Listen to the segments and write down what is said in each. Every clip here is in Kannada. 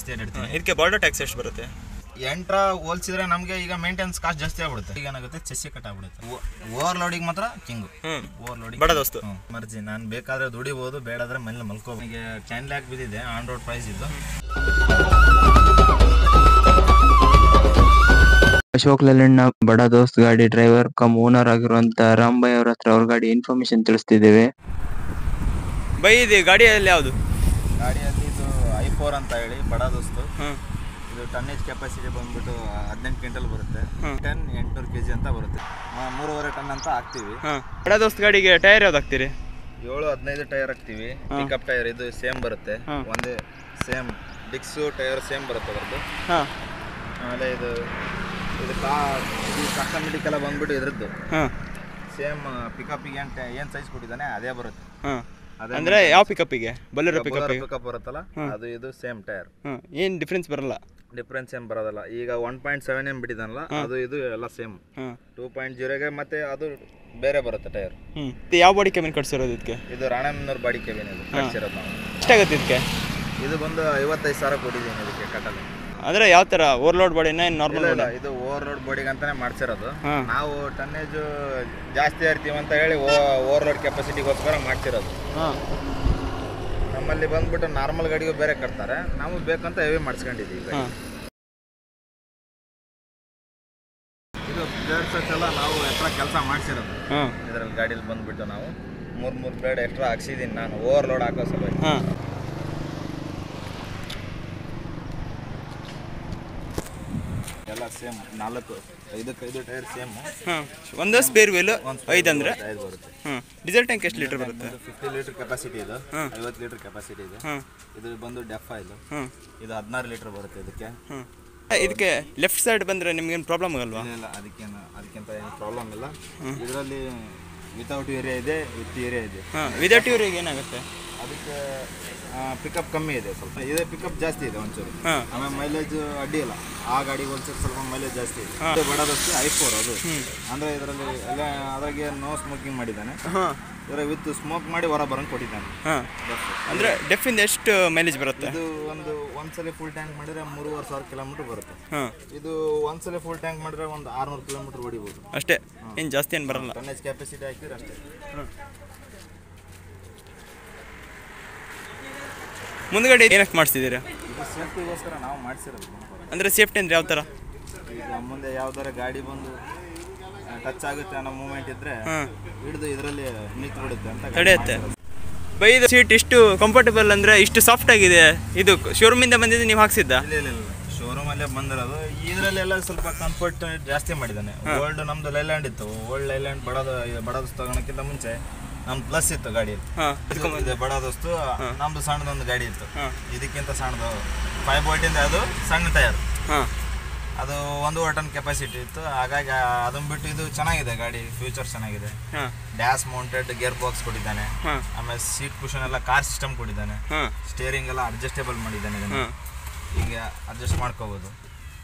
ಜಾಸ್ತಿ ಇಡ್ತೀನಿ. ಇದಕ್ಕೆ ಬಾರ್ಡರ್ ಟ್ಯಾಕ್ಸ್ ಎಷ್ಟು ಬರುತ್ತೆ? ಎಂಟ್ರ ಹೋಲ್ಸಿದ್ರೆ ನಮಗೆ ಈಗ ಮೇಂಟೆನೆನ್ಸ್ ಕಾಸ್ಟ್ ಜಾಸ್ತಿ ಆಗ್ಬಿಡುತ್ತೆ. ಈಗ ಏನಾಗುತ್ತೆ ಚೆಸ್ಸಿ ಕಟ್ ಆಗ್ಬಿಡುತ್ತೆ. ಓವರ್ಲೋಡಿಗೆ ಮಾತ್ರ ಕಿಂಗು. ಓವರ್ಲೋಡಿಂಗ್ ಬಡ ದೋಸ್ತು ಮರ್ಜಿ. ನಾನು ಬೇಕಾದ್ರೆ ದುಡಿಬೋದು, ಬೇಡಾದ್ರೆ ಮನೇಲಿ ಮಲ್ಕೋಬೋದು. ಈಗ 10 lakh ಬಿದ್ದಿದೆ ಆನ್ ರೋಡ್ ಪ್ರೈಸ್ ಇದ್ದು. ಅಶೋಕ್ ಲೇಲ್ಯಾಂಡ್ ನ ಬಡ ದೋಸ್ತ್ ಗಾಡಿ ಡ್ರೈವರ್ ಕಮ್ ಓನರ್ ಆಗಿರುವಂತ ರಾಮ್ ಭಾಯ್ ಅವ್ರ ಹತ್ರ ಅವ್ರ ಗಾಡಿ ಇನ್ಫಾರ್ಮೇಶನ್ ತಿಳಿಸ್ತಿದ್ದೇವೆ. ಬೈ ಇದು ಗಾಡಿಯಲ್ಲಿ ಯಾವುದು? ಗಾಡಿಯಲ್ಲಿ ಇದು i4 ಅಂತ ಹೇಳಿ ಬಡ ದೋಸ್ತು. ಇದು ಟನ್ನೇಜ್ ಕೆಪಾಸಿಟಿ ಬಂದ್ಬಿಟ್ಟು 18 ಕ್ವಿಂಟಲ್ ಬರುತ್ತೆ. 800 kg ಅಂತ ಬರುತ್ತೆ. 3.5 ಟನ್ ಅಂತ ಹಾಕ್ತಿವಿ. ಬಡ ದೋಸ್ತ್ ಗಾಡಿಗೆ ಟೈರ್ ಯಾವ್ದು ಹಾಕ್ತೀರಿ? 7-15 ಟೈರ್ ಹಾಕ್ತಿವಿ. ಪಿಕಪ್ ಟೈರ್ ಇದು ಸೇಮ್ ಬರುತ್ತೆ. ಒಂದೇ ಸೇಮ್ ಡಿಕ್ಸು ಟೈರ್ ಸೇಮ್ ಬರುತ್ತೆ ಅವ್ರದ್ದು. ಆಮೇಲೆ ಇದು ಕಸ್ಟಮಿಟಿಕ್ ಎಲ್ಲ ಬಂದ್ಬಿಟ್ಟು ಇದ್ರದ್ದು ಸೇಮ್ ಪಿಕಪ್ಪಿಗೆ ಏನು ಸೈಜ್ ಕೊಟ್ಟಿದ್ದಾನೆ ಅದೇ ಬರುತ್ತೆ. ಅಂದ್ರೆ ಯಾವ ಪಿಕಪ್ಪಿಗೆ? ಬಲ್ಲರೋ ಪಿಕಪ್ ಬರುತ್ತಲ್ಲ ಅದು ಇದು ಸೇಮ್ ಟೈರ್. ಏನು ಡಿಫ್ರೆನ್ಸ್ ಬರಲ್ಲ? ಡಿಫ್ರೆನ್ಸ್ ಏನು ಬರೋದಲ್ಲ. ಈಗ 1.7 M ಬಿಟ್ಟಿದ್ದಾನಲ್ಲ ಅದು ಇದು ಎಲ್ಲ ಸೇಮ್. 2.0ಗೆ ಮತ್ತೆ ಅದು ಬೇರೆ ಬರುತ್ತೆ ಟೈರ್. ಯಾವ ಬಾಡಿ ಕೆಬಿನ್ ಕಟ್ಸಿರೋದು ಇದಕ್ಕೆ? ಇದು ರಾಣಮ್ಮನವ್ರ ಬಾಡಿ ಕೆಬಿನ್ ಇದು ಕಟ್ಸಿರೋದು ನಾವು. ಎಷ್ಟಾಗುತ್ತೆ ಇದಕ್ಕೆ? ಇದು ಬಂದು 55,000 ಕೊಟ್ಟಿದ್ದೀನಿ ಇದಕ್ಕೆ ಕಟ್ಟಲು. ಅಂದ್ರೆ ಯಾವ ತರ ಓವರ್ಲೋಡ್ ಬಾಡಿನ ನಾರ್ಮಲ್? ಇಲ್ಲ, ಇದು ಓವರ್ಲೋಡ್ ಬಾಡಿಗೆ ಅಂತಾನೆ ಮಾಡ್ಸಿರೋದು. ನಾವು ಟನ್ನೇಜ್ ಜಾಸ್ತಿ ಇರ್ತೀವಿ ಅಂತ ಹೇಳಿ ಓವರ್ಲೋಡ್ ಕೆಪಾಸಿಟಿಗೋಸ್ಕರ ಮಾಡ್ಸಿರೋದು. ನಮ್ಮಲ್ಲಿ ಬಂದ್ಬಿಟ್ಟು ನಾರ್ಮಲ್ ಗಾಡಿಗೂ ಬೇರೆ ಕಟ್ತಾರೆ, ನಾವು ಬೇಕಂತ ಹೆವಿ ಮಾಡಿಸ್ಕೊಂಡಿದ್ದೀವಿ. ಇದು ಪ್ಲೇಟ್ಸ್ ಎಲ್ಲ ನಾವು ಎಕ್ಸ್ಟ್ರಾ ಕೆಲಸ ಮಾಡಿಸಿರೋದು ಇದರಲ್ಲಿ. ಗಾಡೀಲಿ ಬಂದ್ಬಿಟ್ಟು ನಾವು 3 ಪ್ಲೇಟ್ ಎಕ್ಸ್ಟ್ರಾ ಹಾಕ್ಸಿದ್ದೀನಿ ನಾನು ಓವರ್ಲೋಡ್ ಹಾಕೋ ಸಲುವಾಗಿ. ಎಲ್ಲ ಸೇಮ್ 4-5 ಟೈರ್ ಸೇಮ್. ಒಂದು ಸ್ಪೇರ್ ವೀಲ್ 5 ಅಂದ್ರೆ ಬರುತ್ತೆ. ಡೀಸೆಲ್ ಟ್ಯಾಂಕ್ ಎಷ್ಟು ಲೀಟರ್ ಬರುತ್ತೆ? 50 ಲೀಟರ್ ಕೆಪಾಸಿಟಿ ಇದು, 50 ಲೀಟರ್ ಕೆಪಾಸಿಟಿ ಇದೆ. ಇದು ಬಂದು ಡೆಫ್ ಆಯಿಲ್. ಇದು 16 ಲೀಟರ್ ಬರುತ್ತೆ ಇದಕ್ಕೆ. ಇದಕ್ಕೆ ಲೆಫ್ಟ್ ಸೈಡ್ ಬಂದ್ರೆ ನಿಮ್ಗೇನು ಪ್ರಾಬ್ಲಮ್ ಆಗಲ್ವಾ? ಇಲ್ಲ, ಅದಕ್ಕಿಂತ ಏನು ಪ್ರಾಬ್ಲಮ್ ಇಲ್ಲ. ಇದರಲ್ಲಿ ವಿತೌಟ್ ಏರಿಯಾ ಇದೆ, ವಿತ್ ಏರಿಯಾ ಇದೆ. ವಿತೌಟ್ ಏರಿಯಾಗೆ ಏನಾಗುತ್ತೆ? ಅದಕ್ಕೆ ಪಿಕಪ್ ಕಮ್ಮಿ ಇದೆ ಸ್ವಲ್ಪ. ಇದೇ ಪಿಕಪ್ ಜಾಸ್ತಿ ಇದೆ ಒಂಚೂರು. ಆಮೇಲೆ ಮೈಲೇಜ್ ಅಡ್ಡಿ ಇಲ್ಲ. ಆ ಗಾಡಿಗೆ ಹೋಲ್ಸಿದ್ರೆ ಸ್ವಲ್ಪ ಮೈಲೇಜ್ ಜಾಸ್ತಿ ಇದೆ. ಬಡದಷ್ಟು i4 ಅದು. ಅಂದರೆ ಇದರಲ್ಲಿ ಎಲ್ಲ ಅದ್ರಾಗೆ ನೋ ಸ್ಮೋಕಿಂಗ್ ಮಾಡಿದ್ದಾನೆ. ಇದರ ವಿತ್ ಸ್ಮೋಕ್ ಮಾಡಿ ಹೊರ ಬರಂಗೆ ಕೊಟ್ಟಿದ್ದಾನೆ. ಅಂದರೆ ಡೆಫಿಂದ ಎಷ್ಟು ಮೈಲೇಜ್ ಬರುತ್ತೆ? ಇದು ಒಂದ್ಸಲ ಫುಲ್ ಟ್ಯಾಂಕ್ ಮಾಡಿದ್ರೆ 3,500 ಕಿಲೋಮೀಟರ್ ಬರುತ್ತೆ. ಇದು ಒಂದ್ಸಲ ಫುಲ್ ಟ್ಯಾಂಕ್ ಮಾಡಿದ್ರೆ ಒಂದು 600 ಕಿಲೋಮೀಟರ್ ಹೊಡಿಬೋದು ಅಷ್ಟೇ, ಏನು ಜಾಸ್ತಿ ಏನು ಬರಲ್ಲ. ಟನ್ನೇಜ್ ಕೆಪಾಸಿಟಿ ಹಾಕಿದ್ರೆ ಅಷ್ಟೇ. ಮುಂದ್ಗಡೆ ಏನಕ್ಕೆ ಮಾಡಿಸಿದ್ದೀರಾ? ಇದು ಸೇಫ್ಟಿಗೋಸ್ಕರ ನಾವು ಮಾಡಿಸಿರೋದು. ಅಂದರೆ ಸೇಫ್ಟಿ ಅಂದರೆ ಯಾವ ಥರ? ಈಗ ಮುಂದೆ ಯಾವ್ದಾರ ಗಾಡಿ ಬಂದು ಟಚ್ ಆಗುತ್ತೆ ಅನ್ನೋ ಮೂಮೆಂಟ್ ಇದ್ರೆ ಹಿಡಿದು ಇದರಲ್ಲಿ ನಿಂತು ಬಿಡುತ್ತೆ ಅಂತ ತಡೆಯುತ್ತೆ. ಬೈ ಇದು ಸೀಟ್ ಇಷ್ಟು ಕಂಫರ್ಟಬಲ್ ಅಂದರೆ ಇಷ್ಟು ಸಾಫ್ಟ್ ಆಗಿದೆ. ಇದು ಶೋರೂಮಿಂದ ಬಂದಿದ್ದು ನೀವು ಹಾಕ್ಸಿದ್ದ? ಇಲ್ಲ, ಶೋರೂಮಲ್ಲೇ ಬಂದಿರೋದು. ಇದರಲ್ಲೆಲ್ಲ ಸ್ವಲ್ಪ ಕಂಫರ್ಟ್ ಜಾಸ್ತಿ ಮಾಡಿದ್ದಾನೆ. ಓಲ್ಡ್ ನಮ್ದು ಲೈಲ್ಯಾಂಡ್ ಇತ್ತು. ಓಲ್ಡ್ ಲೈಲ್ಯಾಂಡ್ ಬಡದೋಸ್ತು ತಗೊಳಕ್ಕಿಂತ ಮುಂಚೆ ನಮ್ದು ಪ್ಲಸ್ ಇತ್ತು ಗಾಡಿ. ಬಡದೋಸ್ತು ನಮ್ದು ಸಣ್ಣದೊಂದು ಗಾಡಿ ಇತ್ತು. ಇದಕ್ಕಿಂತ ಸಣ್ಣದು 5 ವೋಲ್ಟಿಂದ ಅದು ಸಣ್ಣ ಟೈರ್. ಅದು 1 ಟನ್ ಕೆಪಾಸಿಟಿ ಇತ್ತು. ಹಾಗಾಗಿ ಅದನ್ನ ಬಿಟ್ಟು ಇದು ಚೆನ್ನಾಗಿದೆ ಗಾಡಿ. ಫ್ಯೂಚರ್ ಚೆನ್ನಾಗಿದೆ. ಡ್ಯಾಶ್ ಮೌಂಟೆಡ್ ಗೇರ್ ಬಾಕ್ಸ್ ಕೊಟ್ಟಿದ್ದಾನೆ. ಆಮೇಲೆ ಸೀಟ್ ಕುಷನ್ ಎಲ್ಲ ಕಾರ್ ಸಿಸ್ಟಮ್ ಕೊಟ್ಟಿದ್ದಾನೆ. ಸ್ಟೇರಿಂಗ್ ಎಲ್ಲ ಅಡ್ಜಸ್ಟೇಬಲ್ ಮಾಡಿದ್ದಾನೆ. ಈಗ ಅಡ್ಜಸ್ಟ್ ಮಾಡ್ಕೋಬಹುದು.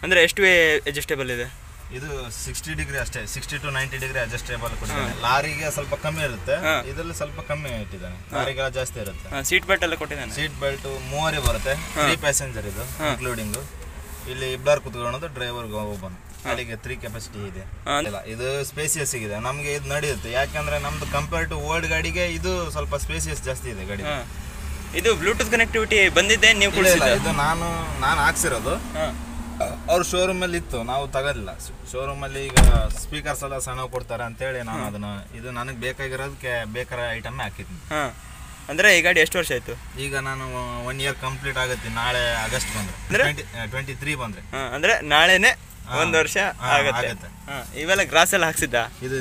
ಅಂದರೆ ಎಷ್ಟು ವೇ ಅಡ್ಜಸ್ಟೇಬಲ್ ಇದೆ? ಇದು 60 ಡಿಗ್ರಿ ಅಷ್ಟೇ. 60 to 90 ಡಿಗ್ರಿ ಅಡ್ಜಸ್ಟೇಬಲ್ ಕೊಟ್ಟಿದ್ದಾನೆ. ಲಾರಿಗೆ ಸ್ವಲ್ಪ ಕಮ್ಮಿ ಇರುತ್ತೆ, ಇದರಲ್ಲಿ ಸ್ವಲ್ಪ ಕಮ್ಮಿ ಇಟ್ಟಿದ್ದಾನೆ. ಲಾರಿಗೆಲ್ಲ ಜಾಸ್ತಿ ಇರುತ್ತೆ. ಸೀಟ್ ಬೆಲ್ಟ್ ಎಲ್ಲ ಕೊಟ್ಟಿದ್ದಾನೆ. ಸೀಟ್ ಬೆಲ್ಟ್ 3 ಬರುತ್ತೆ. 3 ಪ್ಯಾಸೆಂಜರ್ ಇದು ಇನ್ಕ್ಲೂಡಿಂಗು. ಇಲ್ಲಿ ಇಬ್ಬರು ಕುತ್ಕೊಳ್ಳೋದು, ಡ್ರೈವರ್ಗೆ ಒಬ್ಬನು. ಗಾಡಿಗೆ 3 ಕೆಪಾಸಿಟಿ ಇದೆ. ಇದು ಸ್ಪೇಸಿಯಸ್ ಇದೆ. ನಮಗೆ ಇದು ನಡೆಯುತ್ತೆ. ಯಾಕಂದ್ರೆ ನಮ್ದು ಕಂಪೇರ್ ಟು ಓಲ್ಡ್ ಗಾಡಿಗೆ ಇದು ಸ್ವಲ್ಪ ಸ್ಪೇಸಿಯಸ್ ಜಾಸ್ತಿ ಇದೆ ಗಾಡಿ. ಇದು ಬ್ಲೂಟೂತ್ ಕನೆಕ್ಟಿವಿಟಿ ಬಂದಿದೆ, ನೀವು ಇದು ನಾನು ಹಾಕ್ಸಿರೋದು. ಅವ್ರ ಶೋರೂಮಲ್ಲಿ ಇತ್ತು, ನಾವು ತಗೋದಿಲ್ಲ. ಶೋರೂಮಲ್ಲಿ ಈಗ ಸ್ಪೀಕರ್ಸ್ ಎಲ್ಲ ಸಣ್ಣ ಕೊಡ್ತಾರೆ ಅಂತೇಳಿ ನಾನು ಅದನ್ನ ಇದು ನನಗೆ ಬೇಕಾಗಿರೋದಕ್ಕೆ ಬೇಕಾದ ಐಟಮ್ ಹಾಕಿದ್ದೀನಿ. ಅಂದರೆ ಈ ಗಾಡಿ ಎಷ್ಟು ವರ್ಷ ಆಯಿತು? ಈಗ ನಾನು 1 year ಕಂಪ್ಲೀಟ್ ಆಗುತ್ತೆ ನಾಳೆ ಆಗಸ್ಟ್ ಬಂದರೆ. 23 ಬಂದರೆ ಅಂದರೆ ನಾಳೆನೇ 1 ವರ್ಷ ಆಗುತ್ತೆ. ಇವೆಲ್ಲ ಗ್ರಾಸ್ ಎಲ್ಲ ಹಾಕ್ಸಿದ್ದ? ಇದು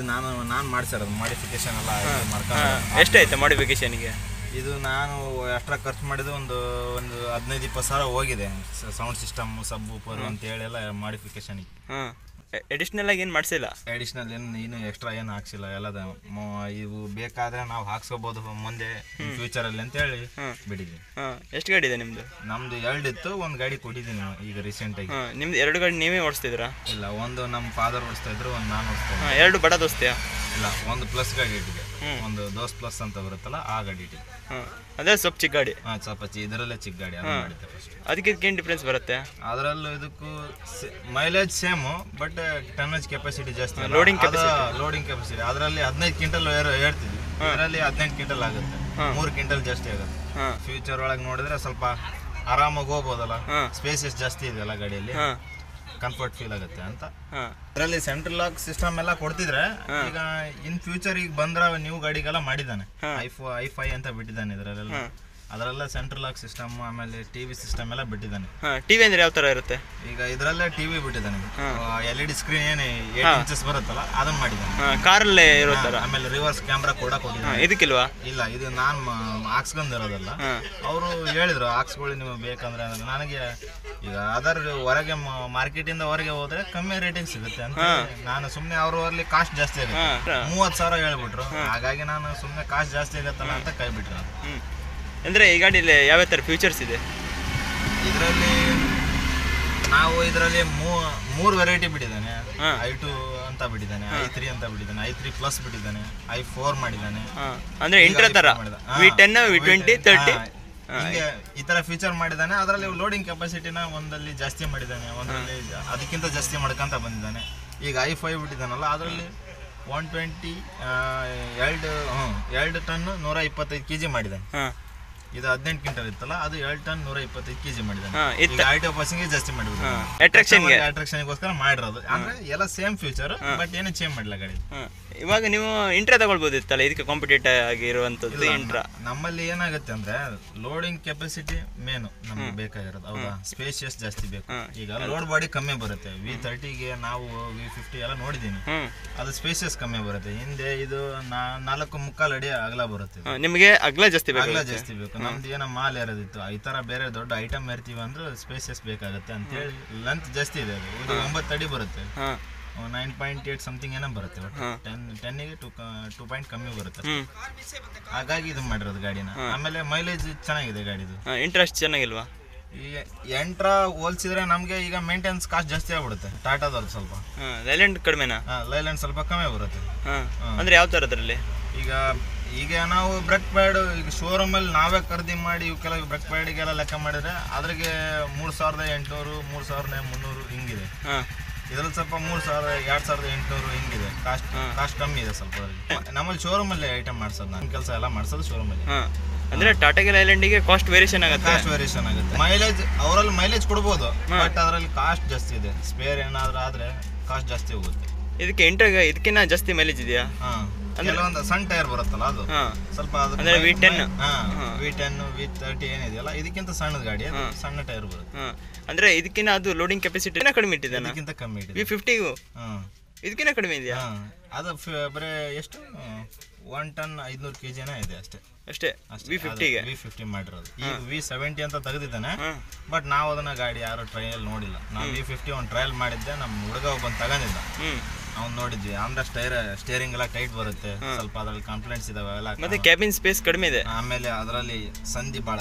ನಾನು ಮಾಡಿಸಿರೋದು. ಮಾಡಿಫಿಕೇಶನ್ ಎಲ್ಲ ಮಾಡ್ಕೊಂಡು. ಎಷ್ಟಾಯ್ತು ಮಾಡಿಫಿಕೇಶನ್ಗೆ? ಇದು ನಾನು ಎಕ್ಸ್ಟ್ರಾ ಖರ್ಚು ಮಾಡಿದ್ದು ಒಂದು 15-20 ಸಾವಿರ ಹೋಗಿದೆ. ಸೌಂಡ್ ಸಿಸ್ಟಮ್, ಸಬ್ ಊಪರ್ ಅಂತ ಹೇಳಿ ಎಲ್ಲ ಮಾಡಿಫಿಕೇಶನ್ಗೆ. ಅಡಿಷ್ನಲ್ ಆಗಿ ಏನು ಮಾಡಿಸಿಲ್ಲ? ಅಡಿಷ್ನಲ್ ಏನು ಎಕ್ಸ್ಟ್ರಾ ಏನು ಹಾಕ್ಸಿಲ್ಲ. ಎಲ್ಲದ ಇವು ಬೇಕಾದ್ರೆ ನಾವು ಹಾಕ್ಸ್ಕೋಬಹುದು ಮುಂದೆ ಫ್ಯೂಚರಲ್ಲಿ ಅಂತ ಹೇಳಿ ಬಿಟ್ಟಿದ್ದೀನಿ. ಎಷ್ಟು ಗಾಡಿ ಇದೆ ನಿಮ್ದು? ನಮ್ದು 2 ಇತ್ತು, 1 ಗಾಡಿ ಕೊಟ್ಟಿದ್ದೀನಿ ಈಗ ರೀಸೆಂಟಾಗಿ. ನಿಮ್ದು 2 ಗಾಡಿ ನೀವೇ ಓಡಿಸ್ತಿದ್ರಾ? ಇಲ್ಲ, ಒಂದು ನಮ್ಮ ಫಾದರ್ ಓಡಿಸ್ತಾ ಇದ್ರು, ಒಂದು ನಾನು ಓಡಿಸ್ತಾ ಇದ್ದೆ. 2 ಬಡ ದೋಸ್ತಿಯಾ? ಇಲ್ಲ, ಒಂದು ಪ್ಲಸ್ ಗಾಡಿ ಇಟ್ಟಿದೆ, ಒಂದು ದೋಸ್ ಪ್ಲಸ್ ಅಂತ ಬರುತ್ತಲ್ಲ ಆ ಗಾಡಿ ಇಟ್ಟಿದೆ. ಅದೇ ಸ್ವಲ್ಪ ಚಿಕ್ಕ ಗಾಡಿ. ಸ್ವಲ್ಪ ಇದರಲ್ಲೇ ಚಿಕ್ಕ ಗಾಡಿ ಅದು ಮಾಡಿದ್ದೆ ಫಸ್ಟ್. ಅದಕ್ಕೆ ಏನು ಡಿಫ್ರೆನ್ಸ್ ಬರುತ್ತೆ? ಅದರಲ್ಲೂ ಇದಕ್ಕೂ mileage same, but tonnage capacity ಜಾಸ್ತಿ, ಲೋಡಿಂಗ್ ಕೆಪಾಸಿಟಿ. ಅದರಲ್ಲಿ 15 ಕ್ವಿಂಟಲ್ ಏರ್ತಿದ್ವಿ, ಇದರಲ್ಲಿ 18 ಕ್ವಿಂಟಲ್ ಆಗುತ್ತೆ, 3 ಕ್ವಿಂಟಲ್ ಜಾಸ್ತಿ ಆಗುತ್ತೆ. ಫ್ಯೂಚರ್ ಒಳಗೆ ನೋಡಿದ್ರೆ ಸ್ವಲ್ಪ ಆರಾಮಾಗಿ ಹೋಗ್ಬೋದಲ್ಲ, ಸ್ಪೇಸಸ್ ಜಾಸ್ತಿ ಇದೆಯಲ್ಲ ಗಾಡಿಯಲ್ಲಿ, ಕಂಫರ್ಟ್ ಫೀಲ್ ಆಗುತ್ತೆ ಅಂತ. ಇದರಲ್ಲಿ ಸೆಂಟ್ರಲ್ ಲಾಕ್ ಸಿಸ್ಟಮ್ ಎಲ್ಲ ಕೊಡ್ತಿದ್ರೆ, ಈಗ ಇನ್ ಫ್ಯೂಚರ್ ಈಗ ಬಂದ್ರ ನ್ಯೂ ಗಾಡಿಗೆಲ್ಲ ಮಾಡಿದ್ದಾನೆ, i5 ಅಂತ ಬಿಟ್ಟಿದ್ದಾನೆ ಇದರಲ್ಲೆಲ್ಲ. ಅದರಲ್ಲ ಸೆಂಟ್ರಲ್ ಲಾಕ್ ಸಿಸ್ಟಮ್, ಆಮೇಲೆ ಟಿವಿ ಸಿಸ್ಟಮ್ ಎಲ್ಲ ಬಿಟ್ಟಿದ್ದಾನೆ. ಟಿವಿ ಅಂದ್ರೆ ಯಾವ ತರ ಇರುತ್ತೆ? ಈಗ ಇದರಲ್ಲೇ ಟಿವಿ ಬಿಟ್ಟಿದ್ದಾನೆ, LED ಸ್ಕ್ರೀನ್ ಏನು 8 ಇಂಚಸ್ ಬರುತ್ತಲ್ಲ ಅದನ್ನ ಮಾಡಿದ್ದಾನೆ. ಕಾರಲ್ಲೇ ಇರೋ ತರ. ಆಮೇಲೆ ರಿವರ್ಸ್ ಕ್ಯಾಮ್ರಾ ಕೂಡ ಕೊಟ್ಟಿದ್ದಾನೆ. ಇದಕ್ಕಿಲ್ವಾ? ಇಲ್ಲ, ಇದು ನಾನು ಹಾಕ್ಸ್ಕೊಂಡಿರೋದಲ್ಲ, ಅವರು ಹೇಳಿದ್ರು ಹಾಕ್ಸ್ಕೊಳ್ಳಿ ನಿಮಗೆ ಬೇಕಂದ್ರೆ. ನನಗೆ ಈಗ ಅದರ್ ಹೊರಗೆ ಮಾರ್ಕೆಟಿಂದ ಹೊರಗೆ ಹೋದ್ರೆ ಕಮ್ಮಿ ರೇಟಿಂಗ್ ಸಿಗುತ್ತೆ ಅಂತ ನಾನು ಸುಮ್ಮನೆ, ಅವರು ಅಲ್ಲಿ ಕಾಸ್ಟ್ ಜಾಸ್ತಿ ಆಗುತ್ತೆ, 30,000 ಹೇಳ್ಬಿಟ್ರು. ಹಾಗಾಗಿ ನಾನು ಸುಮ್ಮನೆ ಕಾಸ್ಟ್ ಜಾಸ್ತಿ ಆಗುತ್ತಲ್ಲ ಅಂತ ಕೈ ಬಿಟ್ರು. ಅಂದರೆ ಈ ಗಾಡಿಯಲ್ಲಿ ಯಾವ ಥರ ಫ್ಯೂಚರ್ಸ್ ಇದೆ? ಇದರಲ್ಲಿ ನಾವು ಇದರಲ್ಲಿ 3 ವೆರೈಟಿ ಬಿಟ್ಟಿದ್ದಾನೆ. i2 ಅಂತ ಬಿಟ್ಟಿದ್ದಾನೆ, i3 ಅಂತ ಬಿಟ್ಟಿದ್ದಾನೆ, i3 ಪ್ಲಸ್ ಬಿಟ್ಟಿದ್ದಾನೆ, i4 ಮಾಡಿದ್ದಾನೆ. ಅಂದರೆ ಇಂಟ್ರಾ ಥರ V10, V20, 30 ಹಿಂಗೆ ಈ ಥರ ಫೀಚರ್ ಮಾಡಿದ್ದಾನೆ. ಅದರಲ್ಲಿ ಲೋಡಿಂಗ್ ಕೆಪಾಸಿಟಿನ ಒಂದಲ್ಲಿ ಜಾಸ್ತಿ ಮಾಡಿದ್ದಾನೆ, ಒಂದರಲ್ಲಿ ಅದಕ್ಕಿಂತ ಜಾಸ್ತಿ ಮಾಡ್ಕೊಂತ ಬಂದಿದ್ದಾನೆ. ಈಗ i5 ಬಿಟ್ಟಿದ್ದಾನಲ್ಲ, ಅದರಲ್ಲಿ 120 2 ಟನ್ 125 kg ಮಾಡಿದ್ದಾನೆ. ಇದು 18 ಕ್ವಿಂಟಲ್ ಇತ್ತಲ್ಲ, ಅದು 2 ಟನ್ 125 kg ಮಾಡಿದ್ದಾನೆ. ಐಟೋ ಪಾಸಿಂಗ್ ಜಾಸ್ತಿ ಮಾಡಿಬಿಟ್ಟು ಅಟ್ರಾಕ್ಷನ್ಗೋಸ್ಕರ ಮಾಡಿರೋದು. ಅಂದ್ರೆ ಎಲ್ಲ ಸೇಮ್ ಫ್ಯೂಚರ್, ಬಟ್ ಏನು ಚೇಂಜ್ ಮಾಡಿಲ್ಲ ಗಾಡಿ. ಇವಾಗ ನೀವು ಇಂಟ್ರಾ ತಗೊಳ್ಬೋದಿತ್ತಲ್ಲ, ಇದಕ್ಕೆ ಕಾಂಪಿಟೇಟಿವ್ ಆಗಿರುವಂತದ್ದು ಇಂಟ್ರಾ. ನಮ್ಮಲ್ಲಿ ಏನಾಗುತ್ತೆ ಅಂದ್ರೆ ಲೋಡಿಂಗ್ ಕೆಪಾಸಿಟಿ ಮೇನು ನಮ್ಗೆ ಬೇಕಾಗಿರೋದು, ಹೌದಾ? ಸ್ಪೇಷಿಯಸ್ ಜಾಸ್ತಿ ಬೇಕು. ಈಗ ಲೋಡ್ ಬಾಡಿ ಕಮ್ಮಿ ಬರುತ್ತೆ. V30ಗೆ ನಾವು V50 ಎಲ್ಲ ನೋಡಿದೀನಿ, ಅದು ಸ್ಪೇಷಿಯಸ್ ಕಮ್ಮಿ ಬರುತ್ತೆ. ಹಿಂದೆ ಇದು 4.25 ಅಡಿ ಅಗಲ ಬರುತ್ತೆ. ನಿಮಗೆ ಅಗಲ ಜಾಸ್ತಿ ಬೇಕು. ನಮ್ದು ಏನೋ ಮಾಲ್ ಇರೋದಿತ್ತು, ಈ ತರ ಬೇರೆ ದೊಡ್ಡ ಐಟಮ್ ಇರ್ತೀವಿ ಅಂದ್ರೆ ಸ್ಪೇಸಸ್ ಬೇಕಾಗುತ್ತೆ ಅಂತ ಹೇಳಿ ಲೆಂತ್ ಜಾಸ್ತಿ ಇದೆ. ಇದು 9 ಅಡಿ ಬರುತ್ತೆ, 9.8 ಸಮಥಿಂಗ್ ಏನೋ ಬರುತ್ತೆ. 10ಗೆ 2 ಪಾಯಿಂಟ್ ಕಮ್ಮಿ ಬರುತ್ತೆ, ಹಾಗಾಗಿ ಇದು ಮಾಡಿರೋದು ಗಾಡಿನ. ಆಮೇಲೆ ಮೈಲೇಜ್ ಚೆನ್ನಾಗಿದೆ ಗಾಡಿದು. ಇಂಟ್ರೆಸ್ಟ್ ಚೆನ್ನಾಗಿಲ್ವಾ? ಈ ಎಂಟ್ರಾ ಹೋಲ್ಸಿದ್ರೆ ನಮ್ಗೆ ಈಗ ಮೇಂಟೆನೆನ್ಸ್ ಕಾಸ್ಟ್ ಜಾಸ್ತಿ ಆಗ್ಬಿಡುತ್ತೆ. ಟಾಟಾದವ್ರು ಸ್ವಲ್ಪ ಲೈಲ್ಯಾಂಡ್ ಕಡಿಮೆನಾ? ಲೈಲ್ಯಾಂಡ್ ಸ್ವಲ್ಪ ಕಮ್ಮಿ ಬರುತ್ತೆ. ಅಂದ್ರೆ ಯಾವ ಥರದ್ರಲ್ಲಿ? ಈಗ ನಾವು ಬ್ರೇಕ್ ಪ್ಯಾಡ್ ಈಗ ಶೋರೂಮ್ ಅಲ್ಲಿ ನಾವೇ ಖರೀದಿ ಮಾಡಿ ಇವಕ್ಕೆಲ್ಲ ಬ್ರೇಕ್ ಪ್ಯಾಡಿಗೆಲ್ಲ ಲೆಕ್ಕ ಮಾಡಿದ್ರೆ ಅದ್ರಿಗೆ 3,800 3,300 ಹಿಂಗಿದೆ. ಇದ್ರಲ್ಲಿ ಸ್ವಲ್ಪ 3,000 2,800 ಹಿಂಗಿದೆ. ಕಾಸ್ಟ್ ಕಮ್ಮಿ ಇದೆ ಸ್ವಲ್ಪ. ನಮ್ಮಲ್ಲಿ ಶೋರೂಮ್ ಅಲ್ಲಿ ಐಟಮ್ ಮಾಡ್ಸೋದು, ನಮ್ಮ ಕೆಲಸ ಎಲ್ಲ ಮಾಡ್ಸೋದು ಶೋರೂಮ್ ಅಲ್ಲಿ. ಅಂದ್ರೆ ಟಾಟಾಗೆ ಲೈಲ್ಯಾಂಡಿಗೆ ಕಾಸ್ಟ್ ವೇರಿಯೇಷನ್ ಆಗುತ್ತೆ. ಮೈಲೇಜ್ ಅವರಲ್ಲಿ ಮೈಲೇಜ್ ಕೊಡ್ಬೋದು, ಬಟ್ ಅದರಲ್ಲಿ ಕಾಸ್ಟ್ ಜಾಸ್ತಿ ಇದೆ. ಸ್ಪೇರ್ ಏನಾದ್ರೂ ಆದ್ರೆ ಕಾಸ್ಟ್ ಜಾಸ್ತಿ ಹೋಗುತ್ತೆ. ಇದಕ್ಕೆ ಇದಕ್ಕಿಂತ ಜಾಸ್ತಿ ಮೈಲೇಜ್ ಇದೆಯಾ? ಕೆಲವೊಂದು ಸಣ್ಣ ಟೈರ್ ಬರುತ್ತಲ್ಲ, ಅದು ಸ್ವಲ್ಪ V10 V30 ಏನಿದೆಯಲ್ಲ, ಇದಕ್ಕಿಂತ ಸಣ್ಣದ ಗಾಡಿ, ಸಣ್ಣ ಟೈರ್ ಬರುತ್ತೆ. ಅಂದ್ರೆ ಇದಕ್ಕಿಂತ ಅದು ಲೋಡಿಂಗ್ ಕೆಪಾಸಿಟಿ ಕಡಿಮೆ ಇಟ್ಟಿದೆ, ಅದಕ್ಕಿಂತ ಕಮ್ಮಿ ಇದೆ. V50 ಇದಕ್ಕಿಂತ ಕಡಿಮೆ ಇದೆಯಾ? ಅದು ಬರೀ ಎಷ್ಟು 1 ಟನ್ 500 kg ಇದೆ ಅಷ್ಟೇ. V50 ಮಾಡಿರೋದು. ಈಗ V70 ಅಂತ ತೆಗೆದಿದ್ದಾನೆ, ಬಟ್ ನಾವು ಅದನ್ನ ಗಾಡಿ ಯಾರು ಟ್ರಯಲ್ ನೋಡಿಲ್ಲ. ನಾವು V50 ಒಂದು ಟ್ರಯಲ್ ಮಾಡಿದ್ದೆ, ನಮ್ಮ ಹುಡುಗ ಒಬ್ಬನ್ ತಗೊಂಡಿದ್ದ, ಅವ್ನು ನೋಡಿದ್ವಿ. ಅಂದ್ರೆ ಸ್ಟೇರಿಂಗ್ ಎಲ್ಲ ಟೈಟ್ ಬರುತ್ತೆ, ಸ್ವಲ್ಪ ಅದ್ರಲ್ಲಿ ಕಂಪ್ಲೇಂಟ್ಸ್ ಇದಾವೆ ಎಲ್ಲ. ಮತ್ತೆ ಕ್ಯಾಬಿನ್ ಸ್ಪೇಸ್ ಕಡಿಮೆ ಇದೆ. ಆಮೇಲೆ ಅದರಲ್ಲಿ ಸಂಧಿ ಭಾಳ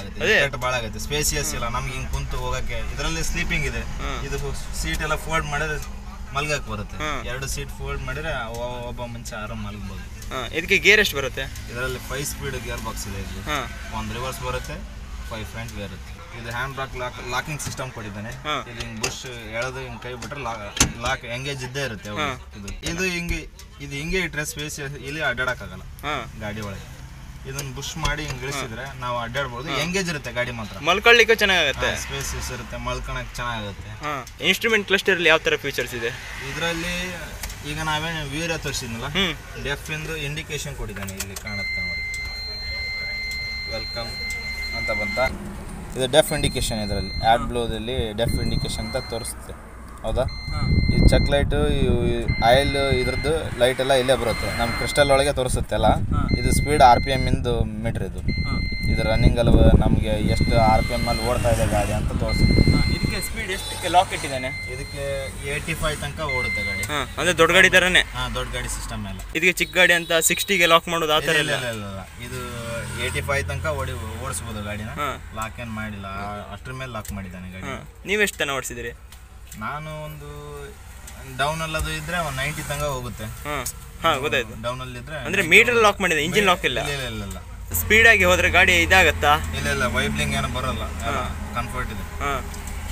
ಆಗುತ್ತೆ, ಸ್ಪೇಸಿಯಸ್ ಇಲ್ಲ ನಮ್ಗೆ ಹಿಂಗ್ ಕುಂತು ಹೋಗಕ್ಕೆ. ಇದರಲ್ಲಿ ಸ್ಲೀಪಿಂಗ್ ಇದೆ, ಇದು ಸೀಟ್ ಎಲ್ಲ ಫೋಲ್ಡ್ ಮಾಡಿದ್ರೆ ಮಲ್ಗಕ್ ಬರುತ್ತೆ. 2 ಸೀಟ್ ಫೋಲ್ಡ್ ಮಾಡಿದ್ರೆ ಒಬ್ಬ ಮನುಷ್ಯ ಆರಾಮ್ ಮಲಗಬಹುದು. ಇದಕ್ಕೆ ಗೇರ್ ಎಷ್ಟು ಬರುತ್ತೆ? ಇದರಲ್ಲಿ 5 ಸ್ಪೀಡ್ ಗೇರ್ ಬಾಕ್ಸ್ ಇದೆ. ಇದು ಒಂದು ರಿವರ್ಸ್ ಬರುತ್ತೆ, 5 ಫ್ರಂಟ್ ಗೇರ್ ಇರುತ್ತೆ. ಇದು ಹ್ಯಾಂಡ್ ಲಾಕಿಂಗ್ ಸಿಸ್ಟಮ್ ಕೊಟ್ಟಿದ್ದಾನೆ. ಇದು ಹಿಂಗ್ ಬುಷ್ ಎಳೆದು ಹಿಂಗ್ ಕೈ ಬಿಟ್ರೆ ಲಾಕ್ ಎಂಗೇಜ್ ಇದ್ದೇ ಇರುತ್ತೆ. ಇದು ಹಿಂಗೆ ಇಟ್ರೆ ಸ್ಪೇಸ್ ಇಲ್ಲಿ ಅಡ್ಡಾಡಕ್ಕಾಗಲ್ಲ ಗಾಡಿ ಒಳಗೆ. ಇದನ್ನ ಬುಷ್ ಮಾಡಿ ಹಿಂಗ್ ಇಳಿಸಿದ್ರೆ ನಾವು ಅಡ್ಡಾಡ್ಬೋದು. ಎಂಗೇಜ್ ಇರುತ್ತೆ ಗಾಡಿ ಮಾತ್ರ, ಮಲ್ಕೊಳ್ಳಿಕ್ಕೆ ಚೆನ್ನಾಗುತ್ತೆ, ಸ್ಪೇಸಸ್ ಇರುತ್ತೆ, ಮಲ್ಕೊಳಕ್ ಚೆನ್ನಾಗುತ್ತೆ. ಇನ್ಸ್ಟ್ರೂಮೆಂಟ್ ಕ್ಲಸ್ಟರ್ ಅಲ್ಲಿ ಯಾವ ತರ ಫೀಚರ್ಸ್ ಇದೆ ಇದರಲ್ಲಿ? ಈಗ ನಾವೇನು ವೀರ ತೋರಿಸಿದ್ನಲ್ಲ, ಡೆಫ್ ಇಂದು ಇಂಡಿಕೇಶನ್ ಕೊಟ್ಟಿದ್ದಾನೆ, ಇಲ್ಲಿ ಕಾಣುತ್ತೆ ನೋಡಿ, ವೆಲ್ಕಮ್ ಅಂತ ಬಂತ. ಇದು ಡೆಫ್ ಇಂಡಿಕೇಶನ್, ಇದರಲ್ಲಿ ಆ್ಯಡ್ ಬ್ಲೋದಲ್ಲಿ ಡೆಫ್ ಇಂಡಿಕೇಶನ್ ಅಂತ ತೋರಿಸುತ್ತೆ, ಹೌದಾ? ಈ ಚೆಕ್ ಲೈಟು, ಆಯಿಲ್ ಇದ್ರದ್ದು ಲೈಟ್ ಎಲ್ಲ ಇಲ್ಲೇ ಬರುತ್ತೆ, ನಮ್ಮ ಕ್ರಿಸ್ಟಲ್ ಒಳಗೆ ತೋರಿಸುತ್ತೆ ಎಲ್ಲ. ಇದು ಸ್ಪೀಡ್ RPM ಇಂದು ಮೀಟ್ರ್. ಇದು ರನ್ನಿಂಗ್ ಅಲ್ಲಿ ನಮಗೆ ಎಷ್ಟು RPM ಅಲ್ಲಿ ಓಡ್ತಾ ಇದೆ ಗಾಡಿ ಅಂತ ತೋರಿಸುತ್ತೆ. ಇದಕ್ಕೆ ಸ್ಪೀಡ್ ಎಷ್ಟು ಲಾಕ್ ಇಟ್ಟಿದ್ದಾನೆ? ಇದಕ್ಕೆ 85 ತನಕ ಓಡುತ್ತೆ ಗಾಡಿ. ಅಂದ್ರೆ ದೊಡ್ಡ ಗಾಡಿ ತರನೇ? ದೊಡ್ಡ ಗಾಡಿ ಸಿಸ್ಟಮ್ ಎಲ್ಲ. ಇದಕ್ಕೆ ಚಿಕ್ಕ ಗಾಡಿ ಅಂತ 60ಗೆ ಲಾಕ್ ಮಾಡೋದು ಆ ಥರ ಇಲ್ಲ? ಇದು 85 ತನಕ ಓಡಿಸ್ಬೋದು ಗಾಡಿನ. ಲಾಕ್ ಏನು ಮಾಡಿಲ್ಲ, ಅಷ್ಟ್ರ ಮೇಲೆ ಲಾಕ್ ಮಾಡಿದ್ದಾನೆ ಗಾಡಿ. ನೀವೆಷ್ಟು ತನಕ ಓಡಿಸಿದ್ರಿ? ನಾನು ಒಂದು ಡೌನ್ ಅಲ್ಲದು ಇದ್ರೆ ಒಂದು 90 ತನಕ ಹೋಗುತ್ತೆ. ಹಾ ಗೊತ್ತಾಯ್ತು. ಡೌನ್ ಅಲ್ಲಿ ಇದ್ರೆ ಅಂದ್ರೆ ಮೀಟರ್ ಲಾಕ್ ಮಾಡಿದೆ, ಇಂಜಿನ್ ಲಾಕ್ ಇಲ್ಲ. ಇಲ್ಲ ಸ್ಪೀಡ್ ಆಗಿ ಹೋದ್ರೆ ಗಾಡಿ ಇದಾಗತ್ತಾ? ಇಲ್ಲ ವೈಬ್ಲಿಂಗ್ ಏನು ಬರಲ್ಲ, ಕಂಫರ್ಟ್ ಇದೆ.